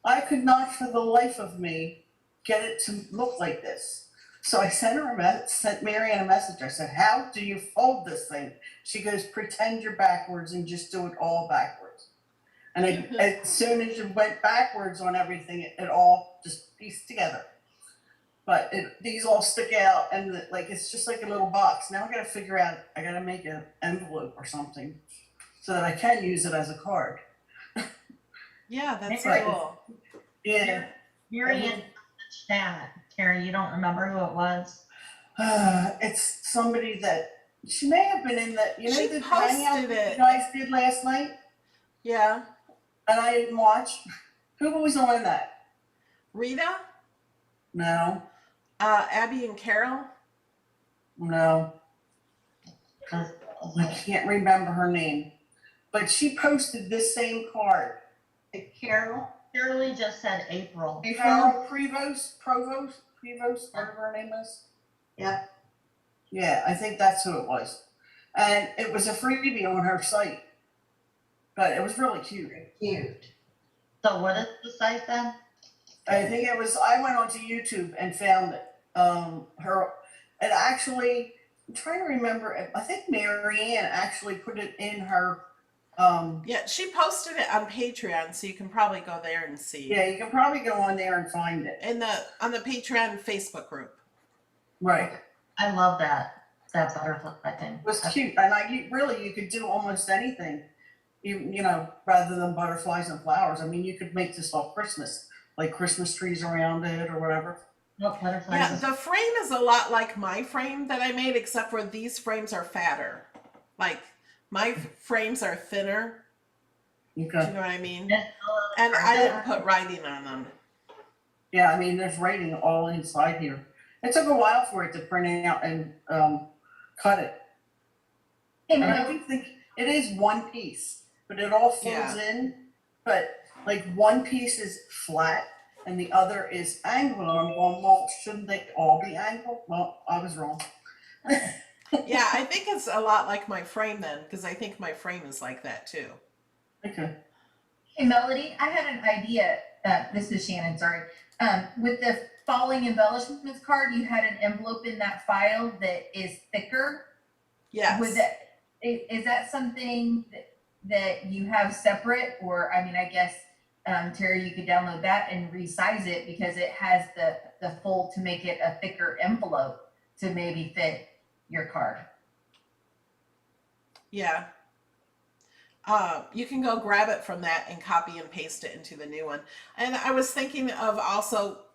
I could not for the life of me get it to look like this. So I sent Mary Ann a message. I said, how do you fold this thing? She goes, pretend you're backwards and just do it all backwards. And as soon as you went backwards on everything, it all just pieced together. But these all stick out, and it's just like a little box. Now I gotta figure out, I gotta make an envelope or something so that I can use it as a card. Yeah, that's cool. Yeah. Mary Ann chat. Terry, you don't remember who it was? It's somebody that, she may have been in the, She the posted Hangout it. you guys did last night? Yeah. And I didn't watch. Who was on that? Rita? No. Abby and Carol? No. I can't remember her name. But she posted this same card. Carol? Shirley just said April. Carol Prevost, whatever her name is. Yeah. Yeah, I think that's who it was. And it was a freebie on her site. But it was really cute. So what is the site then? I think it was, I went onto YouTube and found it. And actually, I'm trying to remember, I think Mary Ann actually put it in her Yeah, she posted it on Patreon, so you can probably go there and see. Yeah, you can probably go on there and find it. On the Patreon Facebook group. Right. I love that butterfly thing. It was cute, and you could do almost anything, you know, rather than butterflies and flowers. I mean, you could make this all Christmas, like Christmas trees around it or whatever. What butterflies? Yeah, the frame is a lot like my frame that I made, except for these frames are fatter. Like my frames are thinner. Okay. Do you know what I mean? And I didn't put writing on them. Yeah, I mean, there's writing all inside here. It took a while for it to print out and cut it. And I do think it is one piece, but it all folds in. But like one piece is flat and the other is angled. And I'm going, well, shouldn't they all be angled? Well, I was wrong. Yeah, I think it's a lot like my frame then, because I think my frame is like that too. Okay. Hey, Melody, I had an idea. This is Shannon, sorry. With the falling embellishments card, you had an envelope in that file that is thicker. Yes. Is that something that you have separate? Or, I mean, I guess, Terry, you could download that and resize it because it has the fold to make it a thicker envelope to maybe fit your card. Yeah. You can go grab it from that and copy and paste it into the new one. And I was thinking of also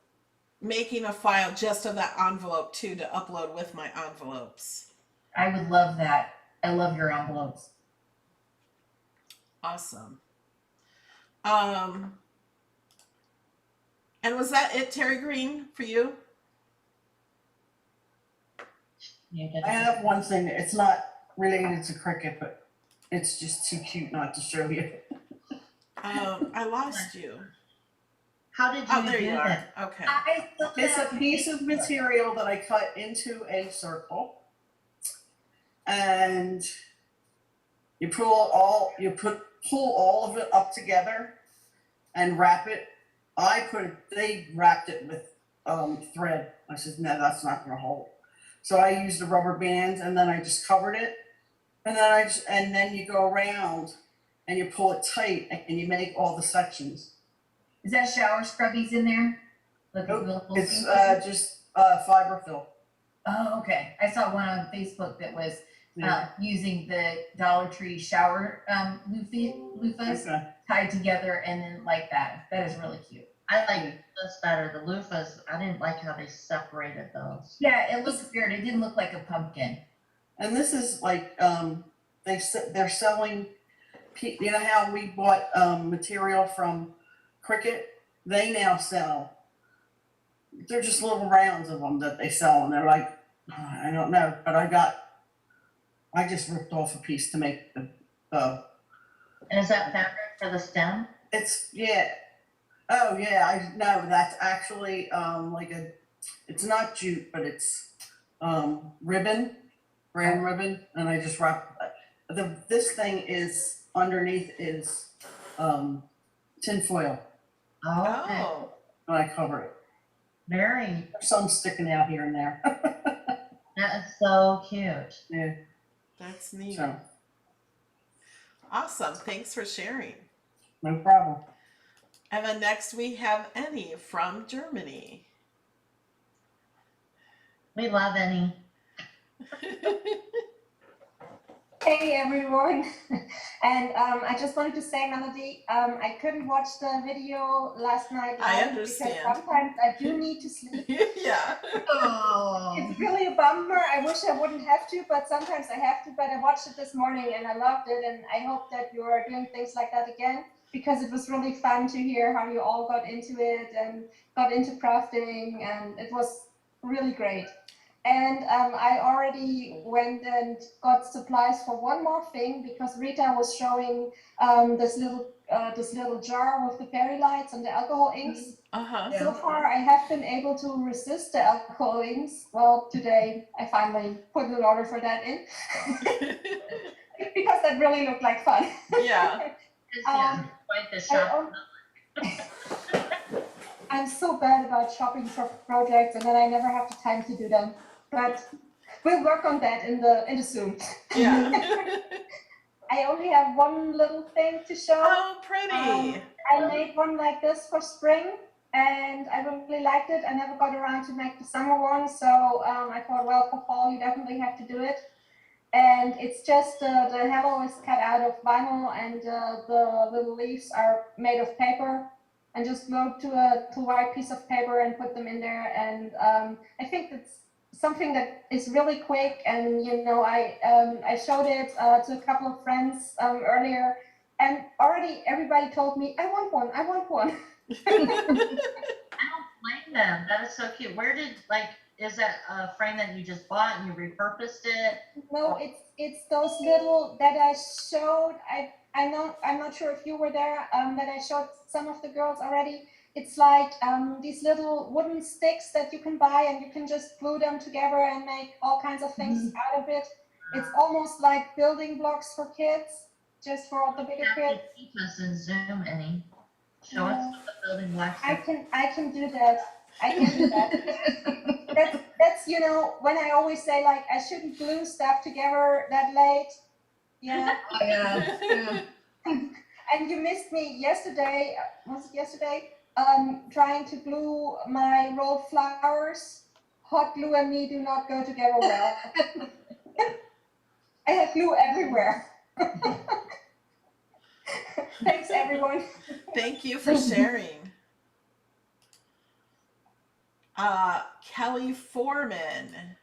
making a file just of that envelope too to upload with my envelopes. I would love that. I love your envelopes. Awesome. And was that it, Terry Green, for you? I have one thing. It's not related to Cricut, but it's just too cute not to show you. I lost you. How did you Oh, there do you that? are. Okay. It's a piece of material that I cut into a circle, and you pull all of it up together and wrap it. They wrapped it with thread. I said, no, that's not gonna hold. So I used a rubber band and then I just covered it. And then you go around and you pull it tight and you make all the sections. Is that shower scrubbies in there? Like Nope, it's just fiberfill. Oh, okay. I saw one on Facebook that was using the Dollar Tree shower loofahs tied together and then like that. That is really cute. I like this better. The loofahs, I didn't like how they separated those. Yeah, it looks weird. It didn't look like a pumpkin. And this is like they're selling. You know how we bought material from Cricut? They now sell. They're just little rounds of them that they sell, and they're like, I don't know, but I just ripped off a piece to make the bow. And is that fabric for the stem? It's Oh yeah, I know that's actually it's not jute, but it's ribbon, brand ribbon, and I just wrapped this thing is underneath is tin foil. Oh, okay. And I cover it. Very. There's some sticking out here and there. That is so cute. Yeah. That's neat. So, awesome. Thanks for sharing. no problem. And then next we have Annie from Germany. We love Annie. Hey everyone, and I just wanted to say, Melody, I couldn't watch the video last night I live understand. because sometimes I do need to sleep. Yeah. Oh. It's really a bummer. I wish I wouldn't have to, but sometimes I have to. But I watched it this morning and I loved it, and I hope that you are doing things like that again, because it was really fun to hear how you all got into it and got into crafting, and it was really great. And I already went and got supplies for one more thing, because Rita was showing this little jar with the fairy lights and the alcohol inks. So far, I have been able to resist the alcohol inks. Well, today I finally put an order for that in because that really looked like fun. Yeah. Quite the shop. I'm so bad about shopping for projects, and then I never have the time to do them. But we'll work on that in the Zoom. Yeah. I only have one little thing to show. Oh, pretty. I made one like this for spring, and I really liked it. I never got around to make the summer one, so I thought, well, for fall you definitely have to do it. And it's just the handle is cut out of vinyl, and the little leaves are made of paper, and just glued to a white piece of paper and put them in there. And I think that's something that is really quick. And you know, I showed it to a couple of friends earlier, and already everybody told me, I want one, I want one. I don't blame them. That is so cute. Where did, like, is that a frame that you just bought and you repurposed it? No, it's those little that I showed. I'm not sure if you were there. That I showed some of the girls already. It's like these little wooden sticks that you can buy, and you can just glue them together and make all kinds of things out of it. It's almost like building blocks for kids, just for all the bigger kids. Teach us in Zoom, Annie. Show us what the building blocks are. I can do that. I can do that. That's you know, when I always say, like, I shouldn't glue stuff together that late. Yeah. Yeah. And you missed me yesterday. Was it yesterday? Trying to glue my rolled flowers. Hot glue and me do not go together well. I have glue everywhere. Thanks, everyone. Thank you for sharing. Kelly Foreman.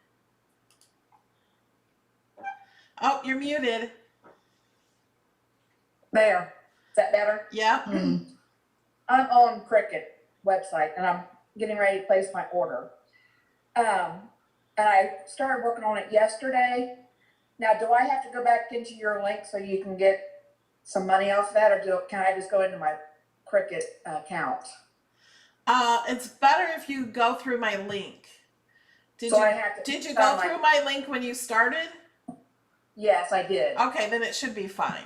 Oh, you're muted. There. Is that better? Yeah. I'm on Cricut website and I'm getting ready to place my order. And I started working on it yesterday. Now, do I have to go back into your link so you can get some money off of that, or can I just go into my Cricut account? It's better if you go through my link. Did So you, I have to did you find go through my link when you started? Yes, I did. Okay, then it should be fine.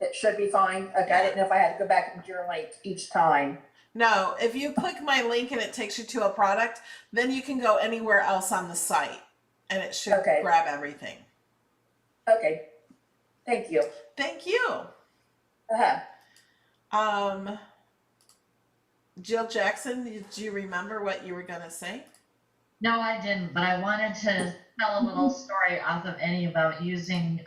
It should be fine. Okay, I didn't know if I had to go back into your link each time. No, if you click my link and it takes you to a product, then you can go anywhere else on the site and it should grab everything. Okay. Thank you. Thank you. Jill Jackson, did you remember what you were going to say? No, I didn't, but I wanted to tell a little story off of Annie about using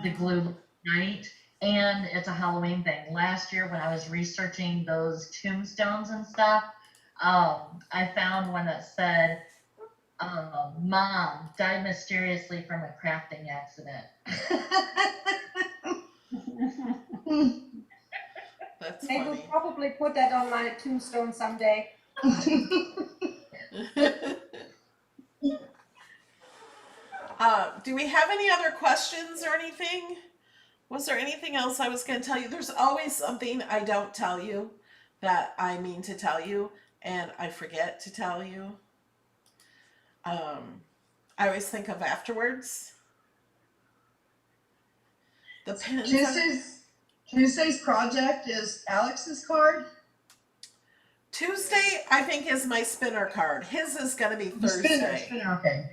the glue night, and it's a Halloween thing. Last year when I was researching those tombstones and stuff, I found one that said, Mom died mysteriously from a crafting accident. That's They funny. will probably put that on my tombstone someday. Do we have any other questions or anything? Was there anything else I was going to tell you? There's always something I don't tell you that I mean to tell you, and I forget to tell you. I always think of afterwards. The pins. Tuesday's project is Alex's card. Tuesday, I think, is my spinner card. His is going to be Thursday. Spinner, okay.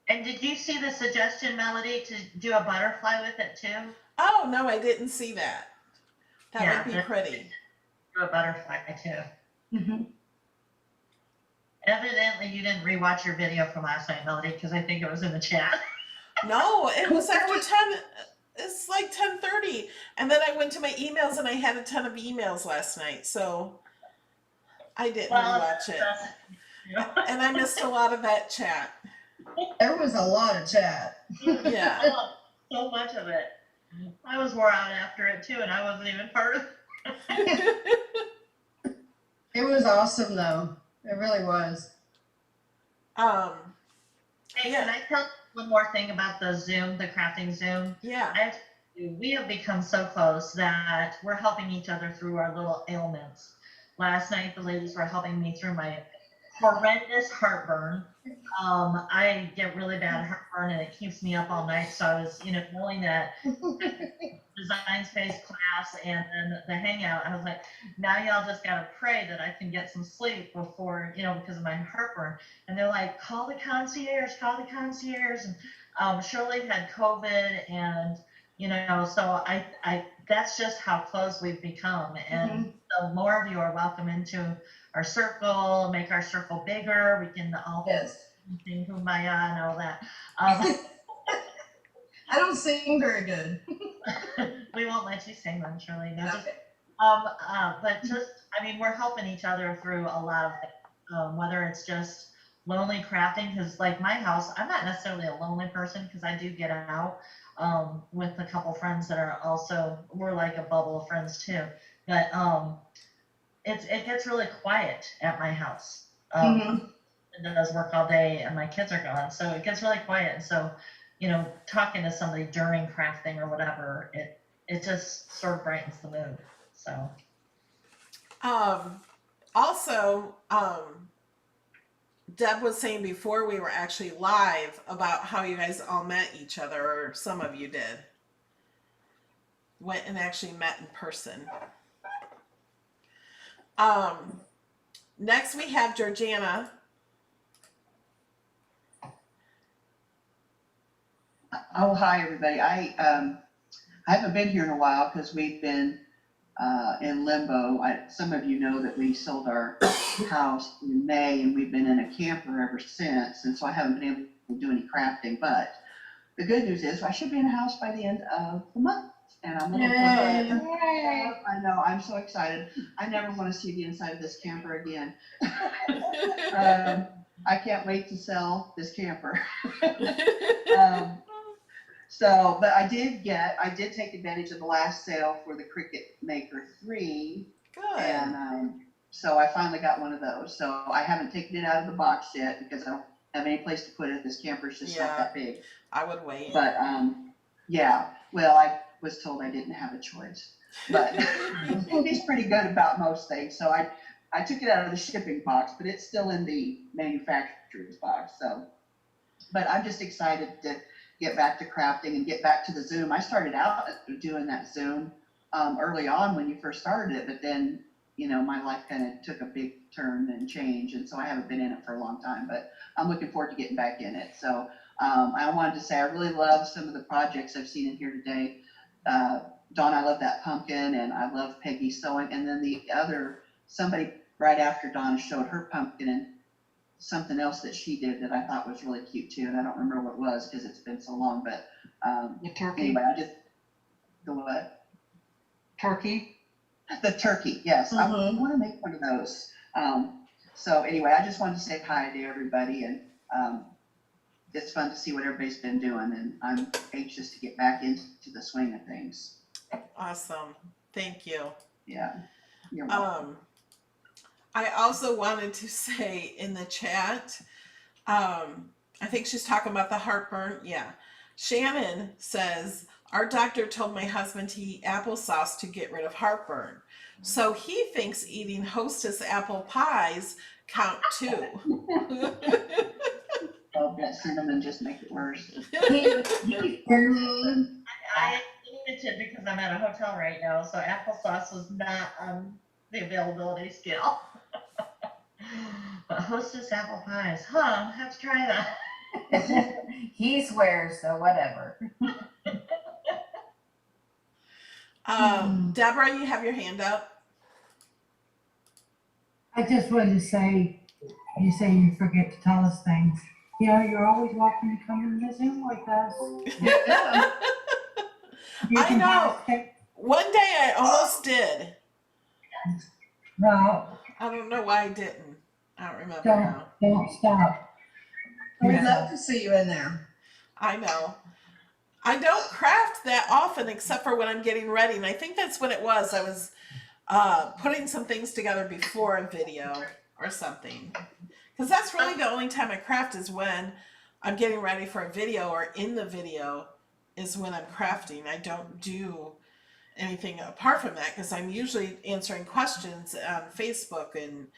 And did you see the suggestion, Melody, to do a butterfly with it too? Oh, no, I didn't see that. That would be pretty. Do a butterfly too. Evidently, you didn't rewatch your video from last night, Melody, because I think it was in the chat. No, it was after 10. It's like 10:30. And then I went to my emails and I had a ton of emails last night. So I didn't rewatch it. And I missed a lot of that chat. There was a lot of chat. Yeah. So much of it. I was wore out after it too, and I wasn't even part of it. It was awesome though. It really was. Hey, can I tell one more thing about the Zoom, the crafting Zoom? Yeah. We have become so close that we're helping each other through our little ailments. Last night, the ladies were helping me through my horrendous heartburn. I get really bad heartburn and it keeps me up all night. So I was, knowing that design space class and then the hangout, I was like, now y'all just got to pray that I can get some sleep before, because of my heartburn. And they're like, call the concierge. And Shirley had COVID, and so I that's just how close we've become. And so more of you are welcome into our circle, make our circle bigger. We can all sing Kumbaya and all that. I don't sing very good. We won't let you sing them, Shirley. No, Okay. but just, I mean, we're helping each other through a lot of things, whether it's just lonely crafting, because like my house, I'm not necessarily a lonely person because I do get out with a couple friends that are also, we're like a bubble of friends too. But it gets really quiet at my house. It does work all day and my kids are gone, so it gets really quiet. And so, talking to somebody during crafting or whatever, it just sort of brightens the mood. So also, Deb was saying before we were actually live about how you guys all met each other, or some of you did. Went and actually met in person. Next we have Georgiana. Oh, hi everybody. I haven't been here in a while because we've been in limbo. Some of you know that we sold our house in May and we've been in a camper ever since, and so I haven't been able to do any crafting. But the good news is I should be in a house by the end of the month, and I'm looking forward. I know, I'm so excited. I never want to see the inside of this camper again. I can't wait to sell this camper. But I did take advantage of the last sale for the Cricut Maker 3. Good. And so I finally got one of those. So I haven't taken it out of the box yet because I don't have any place to put it. This camper's just not that big. I would wait. But yeah, well, I was told I didn't have a choice. But he's pretty good about most things. So I took it out of the shipping box, but it's still in the manufacturer's box. So, but I'm just excited to get back to crafting and get back to the Zoom. I started out doing that Zoom early on when you first started it, but then, my life kind of took a big turn and change, and so I haven't been in it for a long time, but I'm looking forward to getting back in it. So I wanted to say I really love some of the projects I've seen in here today. Dawn, I love that pumpkin, and I love Peggy sewing, and then somebody right after Dawn showed her pumpkin and something else that she did that I thought was really cute too, and I don't remember what it was because it's been so long, but The turkey. anyway, the what? Turkey. The turkey, yes. I want to make one of those. So anyway, I just wanted to say hi to everybody, and it's fun to see what everybody's been doing, and I'm anxious to get back into the swing of things. Awesome. Thank you. Yeah. You're welcome. I also wanted to say in the chat, I think she's talking about the heartburn. Yeah. Shannon says, our doctor told my husband to eat applesauce to get rid of heartburn. So he thinks eating Hostess apple pies count too. Oh, that cinnamon just make it worse. I limited because I'm at a hotel right now, so applesauce was not on the availability scale. But Hostess apple pies, I have to try that. He swears, so whatever. Deborah, you have your hand up. I just wanted to say, you say you forget to tell us things. You're always welcome to come in the Zoom with us. I know. One day I almost did. Well, I don't know why I didn't. I don't remember now. Don't stop. We'd love to see you in there. I know. I don't craft that often except for when I'm getting ready. And I think that's what it was. I was putting some things together before a video or something. Because that's really the only time I craft is when I'm getting ready for a video, or in the video is when I'm crafting. I don't do anything apart from that because I'm usually answering questions on Facebook and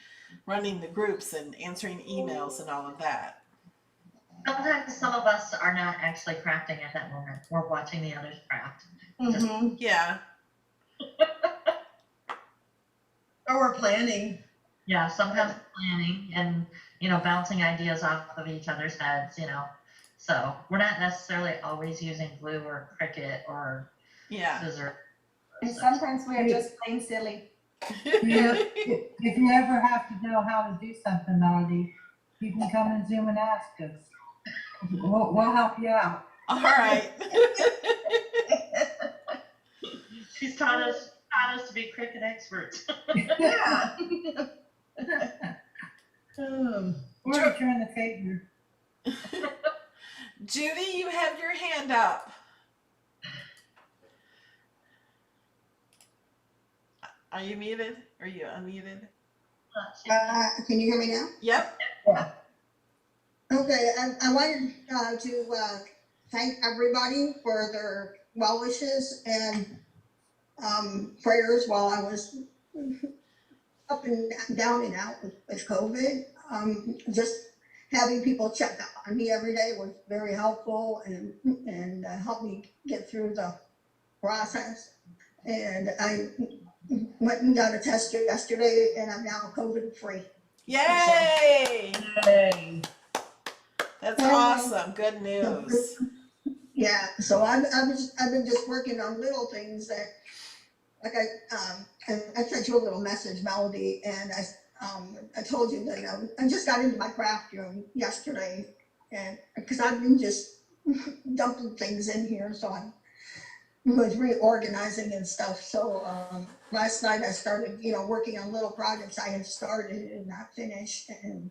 running the groups and answering emails and all of that. Sometimes some of us are not actually crafting at that moment. We're watching the others craft. Yeah. Or we're planning. Yeah, sometimes planning and, bouncing ideas off of each other's heads, So we're not necessarily always using glue or Cricut or Yeah. scissors. And sometimes we are just plain silly. If you ever have to know how to do something, Melody, you can come and Zoom and ask us. We'll help you out. All right. She's taught us to be Cricut experts. Yeah. We're returning the favor. Judy, you have your hand up. Are you muted? Are you unmuted? Can you hear me now? Yep. Okay, I wanted to thank everybody for their well wishes and prayers while I was up and down and out with COVID. Just having people check on me every day was very helpful and helped me get through the process. And I went and got a test yesterday, and I'm now COVID free. Yay! Yay. And, That's awesome. Good news. Yeah, so I've been just working on little things that, like I sent you a little message, Melody, and I told you that I just got into my craft room yesterday, and because I've been just dumping things in here, so I was reorganizing and stuff. So last night I started, working on little projects I had started and not finished, and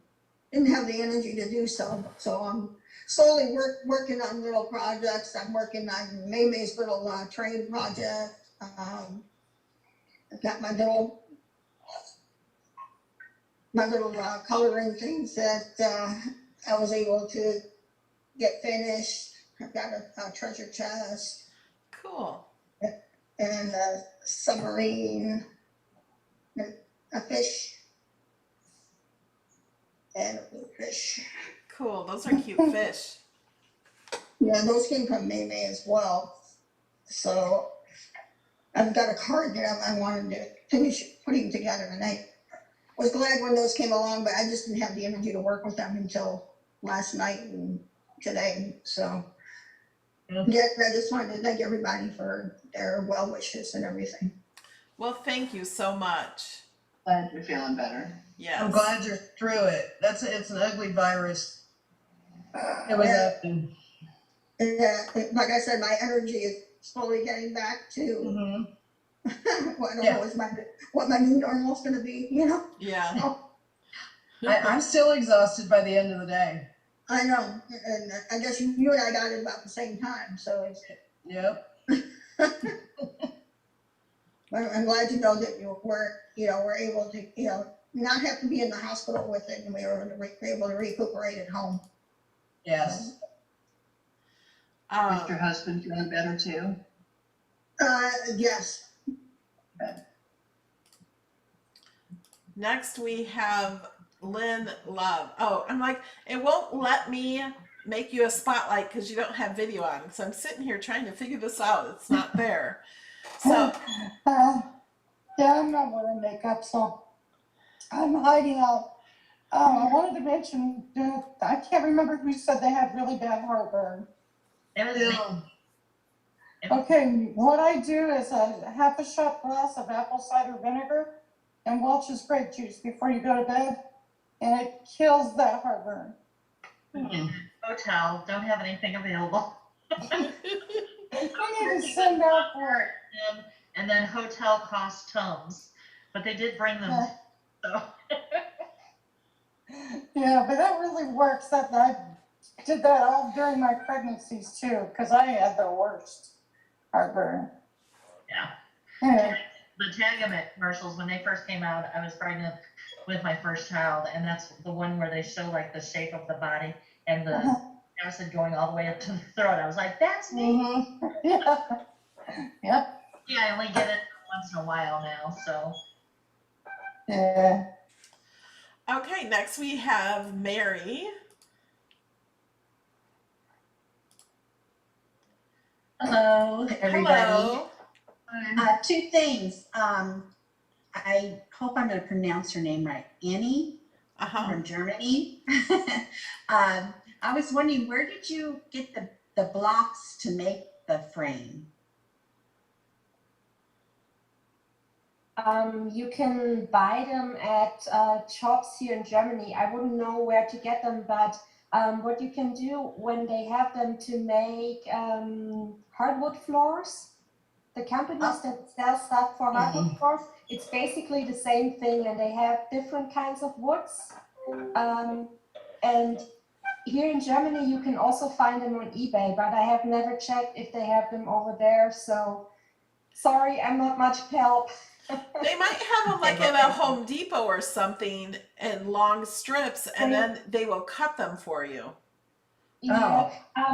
didn't have the energy to do so. So I'm slowly working on little projects. I'm working on May's little train project. I've got my little coloring things that I was able to get finished. I've got a treasure chest. Cool. And a submarine, and a fish, and a blue fish. Cool. Those are cute fish. Yeah, those came from May as well. So I've got a card that I wanted to finish putting together, and I was glad when those came along, but I just didn't have the energy to work with them until last night and today. So yeah, I just wanted to thank everybody for their well wishes and everything. Well, thank you so much. Glad you're feeling better. Yes. I'm glad you're through it. It's an ugly virus. It was happening. Yeah, like I said, my energy is slowly getting back to what I don't know is what my new normal is going to be, Yeah. So, I'm still exhausted by the end of the day. I know, and I guess you and I got it about the same time, so it's. Yep. I'm glad to know that we're able to, not have to be in the hospital with it, and we were able to recuperate at home. Yes. Is your husband feeling better too? Yes. Next we have Lynn Love. Oh, I'm like, it won't let me make you a spotlight because you don't have video on. So I'm sitting here trying to figure this out. It's not there. So yeah, I'm not wearing makeup, so I'm hiding out. I wanted to mention, I can't remember who said they had really bad heartburn. It was me. Okay, what I do is a half a shot glass of apple cider vinegar and Welch's grape juice before you go to bed, and it kills that heartburn. Hotel, don't have anything available. I need to send out for it. And then hotel cost Tums, but they did bring them. So. Yeah, but that really works. I did that all during my pregnancies too, because I had the worst heartburn. Yeah. The Tagamet commercials, when they first came out, I was pregnant with my first child, and that's the one where they show like the shape of the body and the acid going all the way up to the throat. I was like, that's me. Yeah. Yep. Yeah, I only get it once in a while now, so. Yeah. okay, next we have Mary. Hello, everybody. Hello. Two things. I hope I'm going to pronounce her name right. Annie from Germany. I was wondering, where did you get the blocks to make the frame? You can buy them at shops here in Germany. I wouldn't know where to get them, but what you can do when they have them to make hardwood floors, the companies that sell stuff for hardwood floors, it's basically the same thing, and they have different kinds of woods. And here in Germany, you can also find them on eBay, but I have never checked if they have them over there. So sorry, I'm not much help. They might have them like at a Home Depot or something in long strips, and then they will cut them for you. Yeah,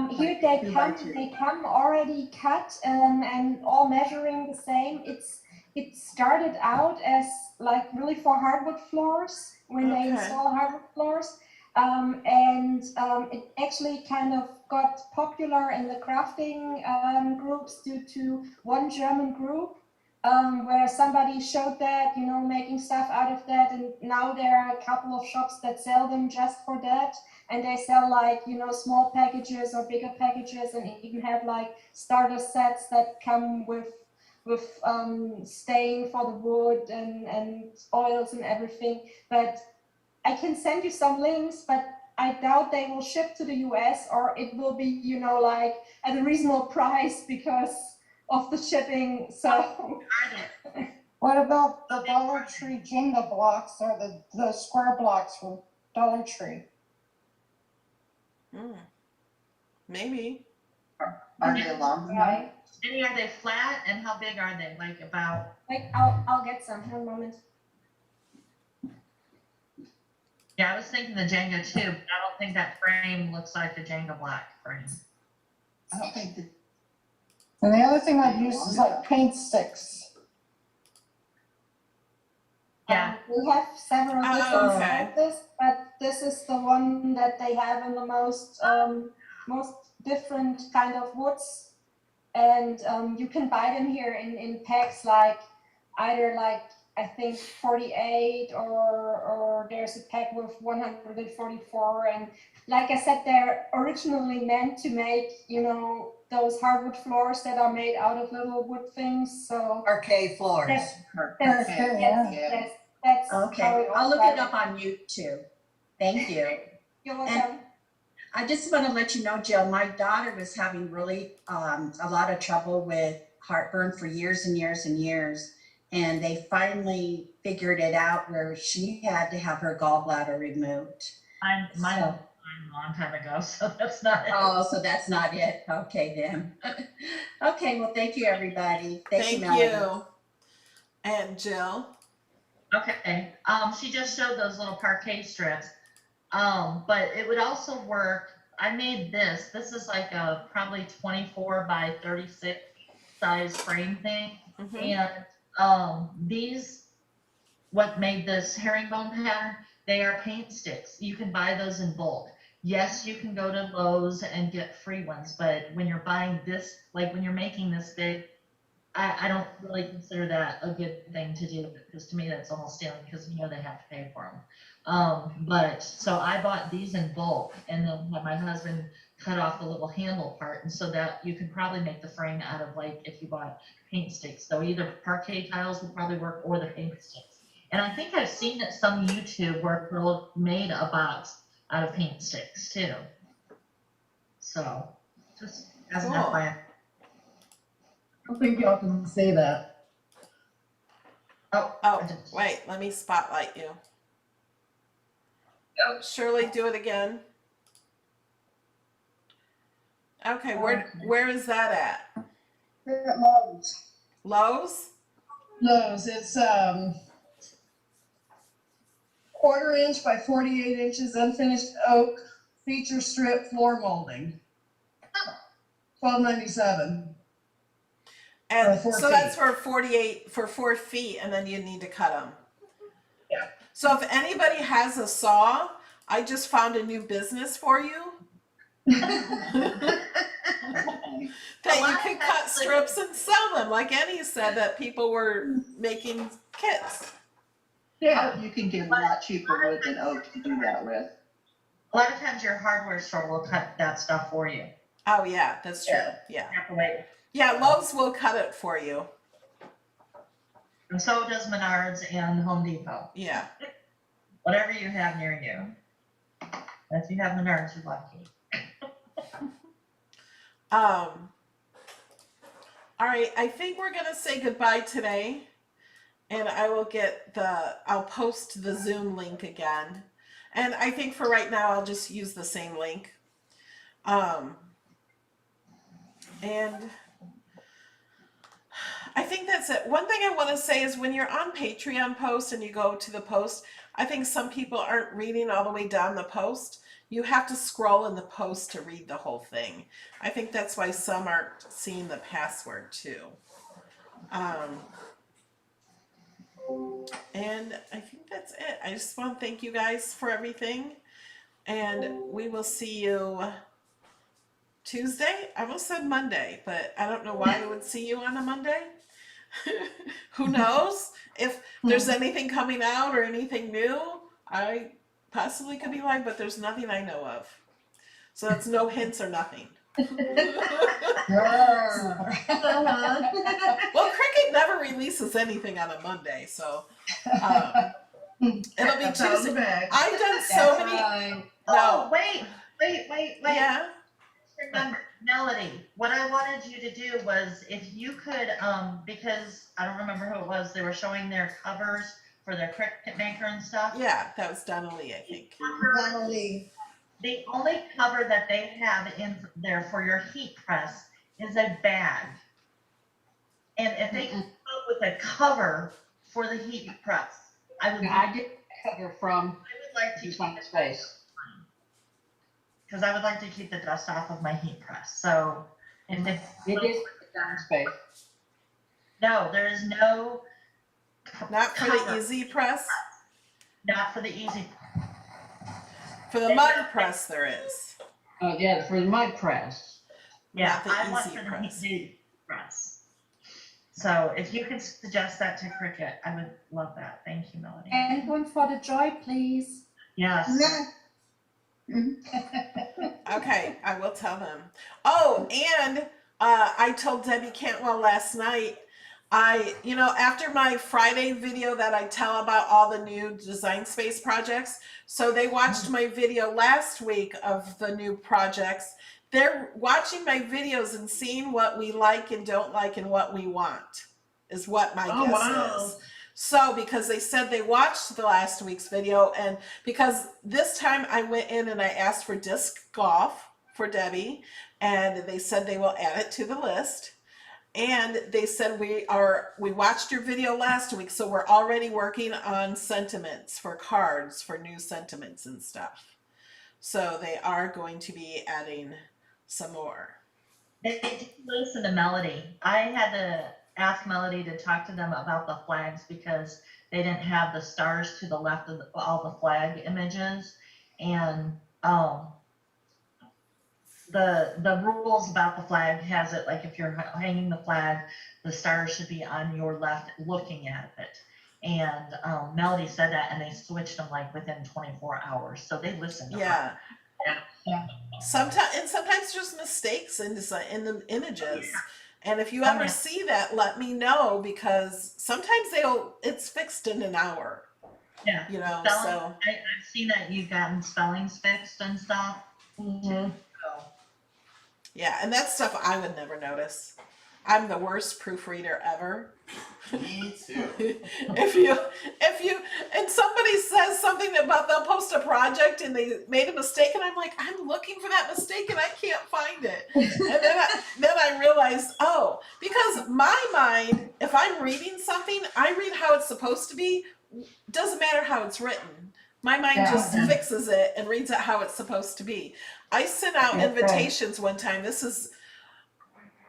here they come already cut and all measuring the same. It started out as like really for hardwood floors when they install hardwood floors, and it actually kind of got popular in the crafting groups due to one German group. Where somebody showed that, you know, making stuff out of that, and now there are a couple of shops that sell them just for that, and they sell like, you know, small packages or bigger packages, and even have like starter sets that come with stain for the wood and oils and everything. But I can send you some links, but I doubt they will ship to the US, or it will be, you know, like at a reasonable price because of the shipping. So What about the Dollar Tree Jenga blocks or the square blocks from Dollar Tree? Maybe. Are they long enough? Jenny, are they flat, and how big are they? Like about? Like I'll get some. Hold a moment. Yeah, I was thinking the Jenga too, but I don't think that frame looks like the Jenga block frame. I don't think that. And the other thing I've used is like paint sticks. Yeah. We have several different like this, but this is the one that they have in the most different kind of woods, and you can buy them here in packs, like either like I think 48 or there's a pack with 144, and like I said, they're originally meant to make, you know, those hardwood floors that are made out of little wood things. So Parquet floors. That's Okay, I'll look it up on YouTube. Thank you. You're welcome. And I just want to let you know, Jill, my daughter was having really a lot of trouble with heartburn for years and years and years. And they finally figured it out where she had to have her gallbladder removed. Mine a long time ago, so that's not it. Oh, so that's not it. Okay, then. Okay, well, thank you, everybody. Thank you, Thank you. Melanie. And Jill? Okay, she just showed those little parquet strips, but it would also work. I made this. This is like a probably 24 by 36 size frame thing, and these, what made this herringbone pattern, they are paint sticks. You can buy those in bulk. Yes, you can go to Lowe's and get free ones, but when you're buying this, like when you're making this big, I don't really consider that a good thing to do, because to me that's almost stealing, because you know they have to pay for them. But so I bought these in bulk, and then had my husband cut off the little handle part, and so that you can probably make the frame out of, like, if you bought paint sticks. So either parquet tiles would probably work, or the paint sticks. And I think I've seen it some YouTube where people made a box out of paint sticks too. So just as an FYI. I don't think y'all can say that. Oh, wait, let me spotlight you. Oh, Shirley, do it again. Okay, where is that at? At Lowe's. Lowe's? Lowe's, it's 1/4 inch by 48 inches unfinished oak feature strip floor molding. $12.97. And For 4 so that's feet. for 48, for 4 feet, and then you need to cut them. Yeah. So if anybody has a saw, I just found a new business for you. That you can cut strips and sell them, like Annie said, that people were making kits. Yeah, you can get a lot cheaper wood than oak to do that with. A lot of times your hardware store will cut that stuff for you. Oh yeah, that's true. Yeah. Yeah. You have to wait. Yeah, Lowe's will cut it for you. And so does Menards and Home Depot. Yeah. Whatever you have near you. If you have Menards, you're lucky. All right, I think we're gonna say goodbye today, and I'll post the Zoom link again. And I think for right now, I'll just use the same link. And I think that's it. One thing I want to say is when you're on Patreon post and you go to the post, I think some people aren't reading all the way down the post. You have to scroll in the post to read the whole thing. I think that's why some aren't seeing the password too. And I think that's it. I just want to thank you guys for everything. And we will see you Tuesday. I almost said Monday, but I don't know why I would see you on a Monday. Who knows? If there's anything coming out or anything new, I possibly could be live, but there's nothing I know of. So that's no hints or nothing. Well, Cricut never releases anything on a Monday, so it'll be Tuesday. I've done so many. Oh, wait. Yeah. Remember, Melody, what I wanted you to do was if you could, because I don't remember who it was, they were showing their covers for their Cricut maker and stuff. Yeah, that was Donna Lee, I think. Donna Lee. The only cover that they have in there for your heat press is a bag. And if they come up with a cover for the heat press, I did cover from I would like to Design Space. because I would like to keep the dust off of my heat press. So if It is Design Space. no, there is no Not for cover. the Easy Press. Not for the easy. For the mug press, there is. Oh, yeah, for the mud press. Yeah, Not the I want easy for the press. heat press. So if you could suggest that to Cricut, I would love that. Thank you, Melody. And one for the joy, please. Yes. Okay, I will tell them. Oh, and I told Debbie Cantwell last night, after my Friday video that I tell about all the new Design Space projects, so they watched my video last week of the new projects. They're watching my videos and seeing what we like and don't like and what we want, is what my guess is. So, because they said they watched the last week's video, and because this time I went in and I asked for disc golf for Debbie, and they said they will add it to the list. And they said we watched your video last week, so we're already working on sentiments for cards for new sentiments and stuff. So they are going to be adding some more. They did listen to Melody. I had to ask Melody to talk to them about the flags because they didn't have the stars to the left of all the flag images. And the rules about the flag has it like if you're hanging the flag, the stars should be on your left looking at it. And Melody said that, and they switched them like within 24 hours. So they listened to her. Yeah. Sometimes there's mistakes in the images. And if you ever see that, let me know, because sometimes it's fixed in an hour. Yeah. Spelling, so I've seen that you've gotten spellings fixed and stuff. Mm-hmm. Yeah, and that's stuff I would never notice. I'm the worst proofreader ever. Me too. And somebody says something about they'll post a project and they made a mistake, and I'm like, I'm looking for that mistake and I can't find it. And then I realized, because my mind, if I'm reading something, I read how it's supposed to be. Doesn't matter how it's written. My mind just fixes it and reads it how it's supposed to be. I sent out invitations one time. This is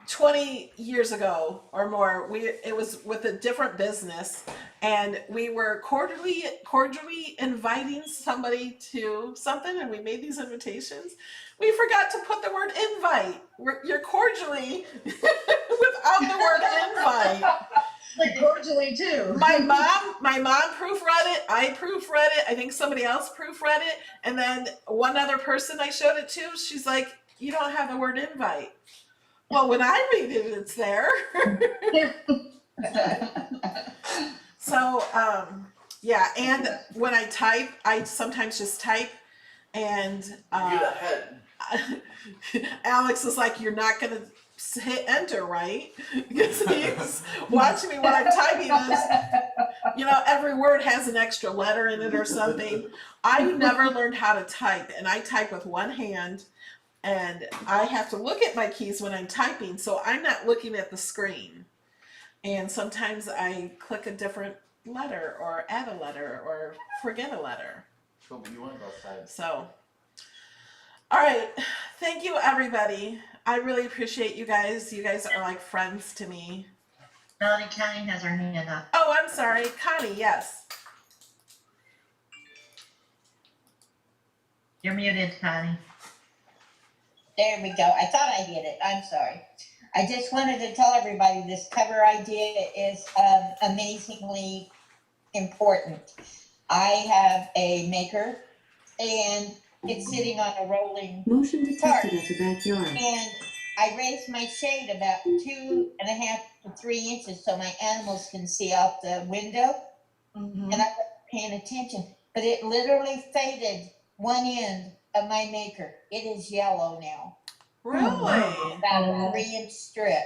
20 years ago or more. It was with a different business, and we were cordially inviting somebody to something, and we made these invitations. We forgot to put the word invite. You're cordially without the word invite. Like, Unfortunately, too. My mom proofread it. I proofread it. I think somebody else proofread it. And then one other person I showed it to, she's like, "You don't have the word invite." Well, when I read it, it's there. So, yeah. And when I type, I sometimes just type, and Alex is like, "You're not gonna hit enter, right?" Because he's watching me when I'm typing this. You know, every word has an extra letter in it or something. I never learned how to type, and I type with one hand, and I have to look at my keys when I'm typing, so I'm not looking at the screen. And sometimes I click a different letter or add a letter or forget a letter. Cool, but you want to go outside. So, all right. Thank you, everybody. I really appreciate you guys. You guys are like friends to me. Melody Connie has her hand up. Oh, I'm sorry. Connie, yes. You're muted, Connie. There we go. I thought I did it. I'm sorry. I just wanted to tell everybody this cover idea is amazingly important. I have a maker and it's sitting on a rolling cart. And I raised my shade about 2.5 to 3 inches so my animals can see out the window. And I wasn't paying attention, but it literally faded one end of my maker. It is yellow now. Really? About a 3-inch strip.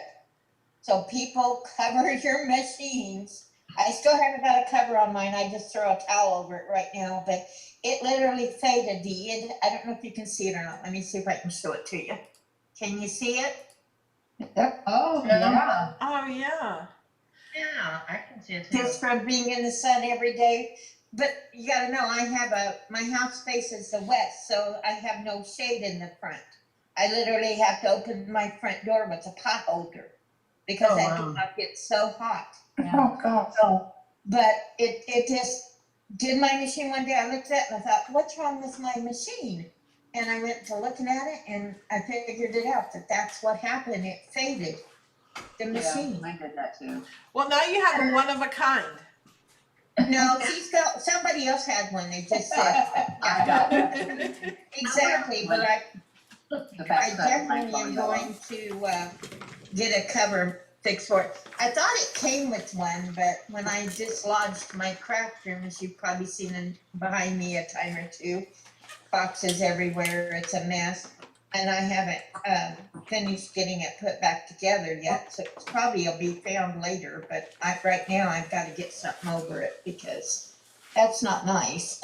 So people cover your machines. I still haven't got a cover on mine. I just throw a towel over it right now, but it literally faded the end. I don't know if you can see it or not. Let me see if I can show it to you. Can you see it? Oh, yeah. Oh, yeah. Yeah, I can see it too. Just from being in the sun every day. But you gotta know, my house faces the west, so I have no shade in the front. I literally have to open my front door with a pot holder because I do not get so hot. Oh, God. So, but it just did my machine one day. I looked at it and I thought, what's wrong with my machine? And I went to looking at it and I figured it out that that's what happened. It faded. The machine. I did that too. Well, now you have a one of a kind. No, somebody else had one. They just said. I got it. Exactly, but I definitely am going to get a cover fixed for it. I thought it came with one, but when I dislodged my craft room, as you've probably seen behind me a time or two, boxes everywhere, it's a mess. And I haven't finished getting it put back together yet, so it's probably will be found later, but right now I've got to get something over it because that's not nice.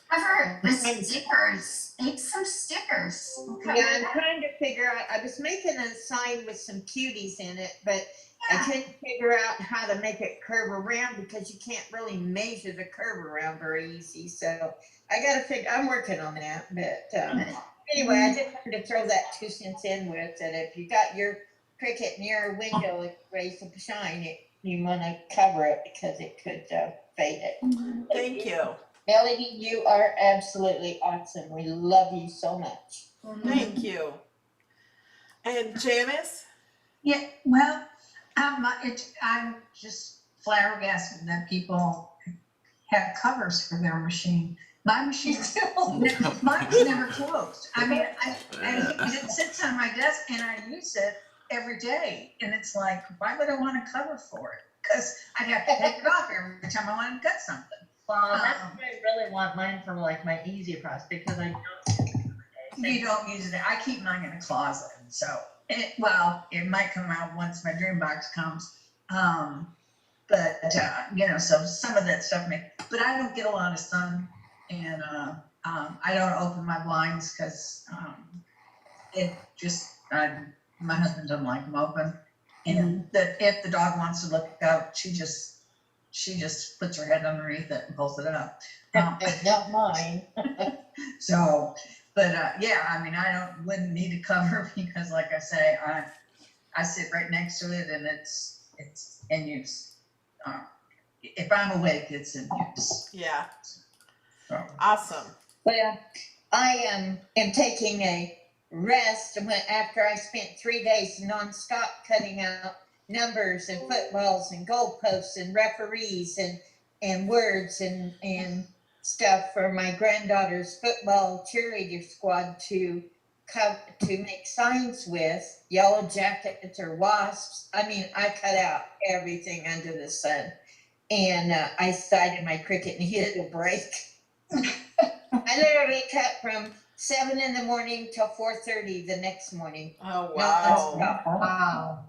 Cover with stickers. Make some stickers. Yeah, I'm trying to figure out, I was making a sign with some cuties in it, but I couldn't figure out how to make it curve around because you can't really measure the curve around very easy. So I got to figure, I'm working on that, but anyway, I just wanted to throw that 2 cents in with that if you got your Cricut near a window with rays of shine, you want to cover it because it could fade it. Thank you. Melody, you are absolutely awesome. We love you so much. Thank you. And Janice? Yeah, well, I'm just flabbergasted that people have covers for their machine. My machine's mine's never closed. I mean, it sits on my desk and I use it every day. And it's like, why would I want a cover for it? Because I'd have to take it off every time I want to cut something. Well, that's why I really want mine for like my easy process because I don't. You don't use it. I keep mine in a closet. So, it might come out once my DREAMBOX comes. But so some of that stuff but I don't get a lot of sun. And I don't open my blinds because my husband doesn't like them open. And that if the dog wants to look out, she just puts her head underneath it and pulls it up. Not mine. So, but I mean, wouldn't need to cover because, like I say, I sit right next to it and it's in use. If I'm awake, it's in use. Yeah. Awesome. Well, I am taking a rest after I spent 3 days nonstop cutting out numbers and footballs and goalposts and referees and words and stuff for my granddaughter's football cheerleader squad to make signs with, yellow jackets or wasps. I mean, I cut out everything under the sun. And I decided my Cricut needed a break. I literally cut from 7 in the morning till 4:30 the next morning. Oh, wow. Wow.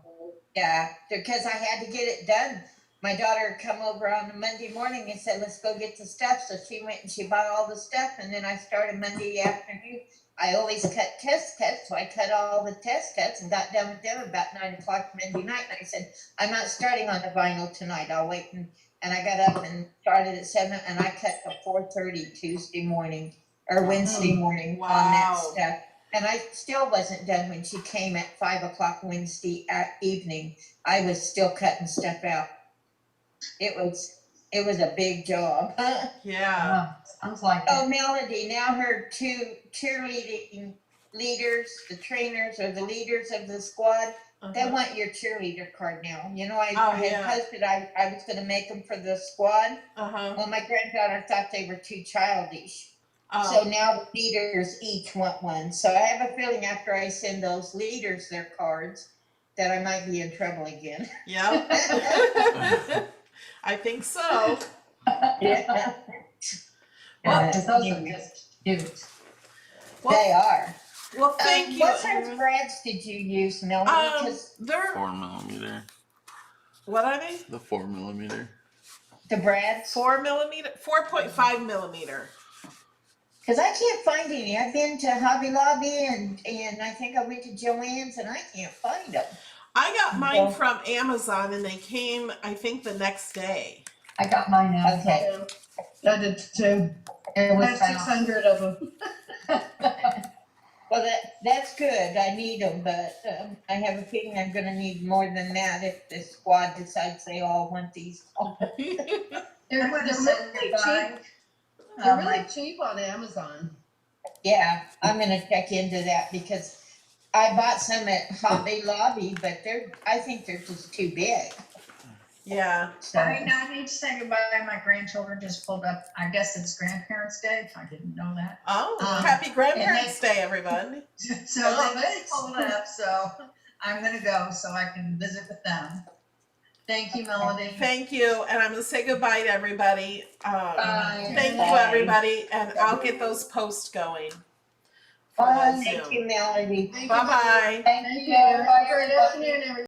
Yeah, because I had to get it done. My daughter come over on a Monday morning and said, let's go get the stuff. So she went and she bought all the stuff. And then I started Monday afternoon. I always cut test cuts. So I cut all the test cuts and got done with them about 9 o'clock Monday night. And I said, I'm not starting on the vinyl tonight. I'll wait. And I got up and started at 7 and I cut till 4:30 Tuesday morning or Wednesday morning on that stuff. And I still wasn't done when she came at 5 o'clock Wednesday evening. I was still cutting stuff out. It was a big job. Yeah. Sounds like Oh, Melody, now her 2 cheerleading leaders, the trainers or the leaders of the squad, they want your cheerleader card now. You know, I had posted I was going to make them for the squad. Well, my granddaughter thought they were too childish. So now the leaders each want one. So I have a feeling after I send those leaders their cards that I might be in trouble again. Yeah. I think so. Yeah. Well, those are just cute. They are. Well, thank you. What size brads did you use, Melanie? 'Cause they're 4mm. what are they? The 4mm. the brads? 4.5 millimeter. Because I can't find any. I've been to Hobby Lobby and I think I went to Joann's and I can't find them. I got mine from Amazon and they came, I think, the next day. I got mine out. Okay. I did too. It I was have 600 of them. Well, that's good. I need them, but I have a feeling I'm going to need more than that if the squad decides they all want these. They're really cheap. They're really cheap on Amazon. Yeah, I'm going to check into that because I bought some at Hobby Lobby, but I think they're just too big. Yeah. So, I hate to say goodbye. My grandchildren just pulled up. I guess it's Grandparents' Day. I didn't know that. Oh, happy Grandparents' Day, everyone. So they pulled up. So I'm gonna go so I can visit with them. Thank you, Melody. Thank you, and I'm gonna say goodbye to everybody. Bye. Thank you, everybody, and I'll get those posts going. thank you, Melody. Bye bye. Thank you. Have a great afternoon, everyone.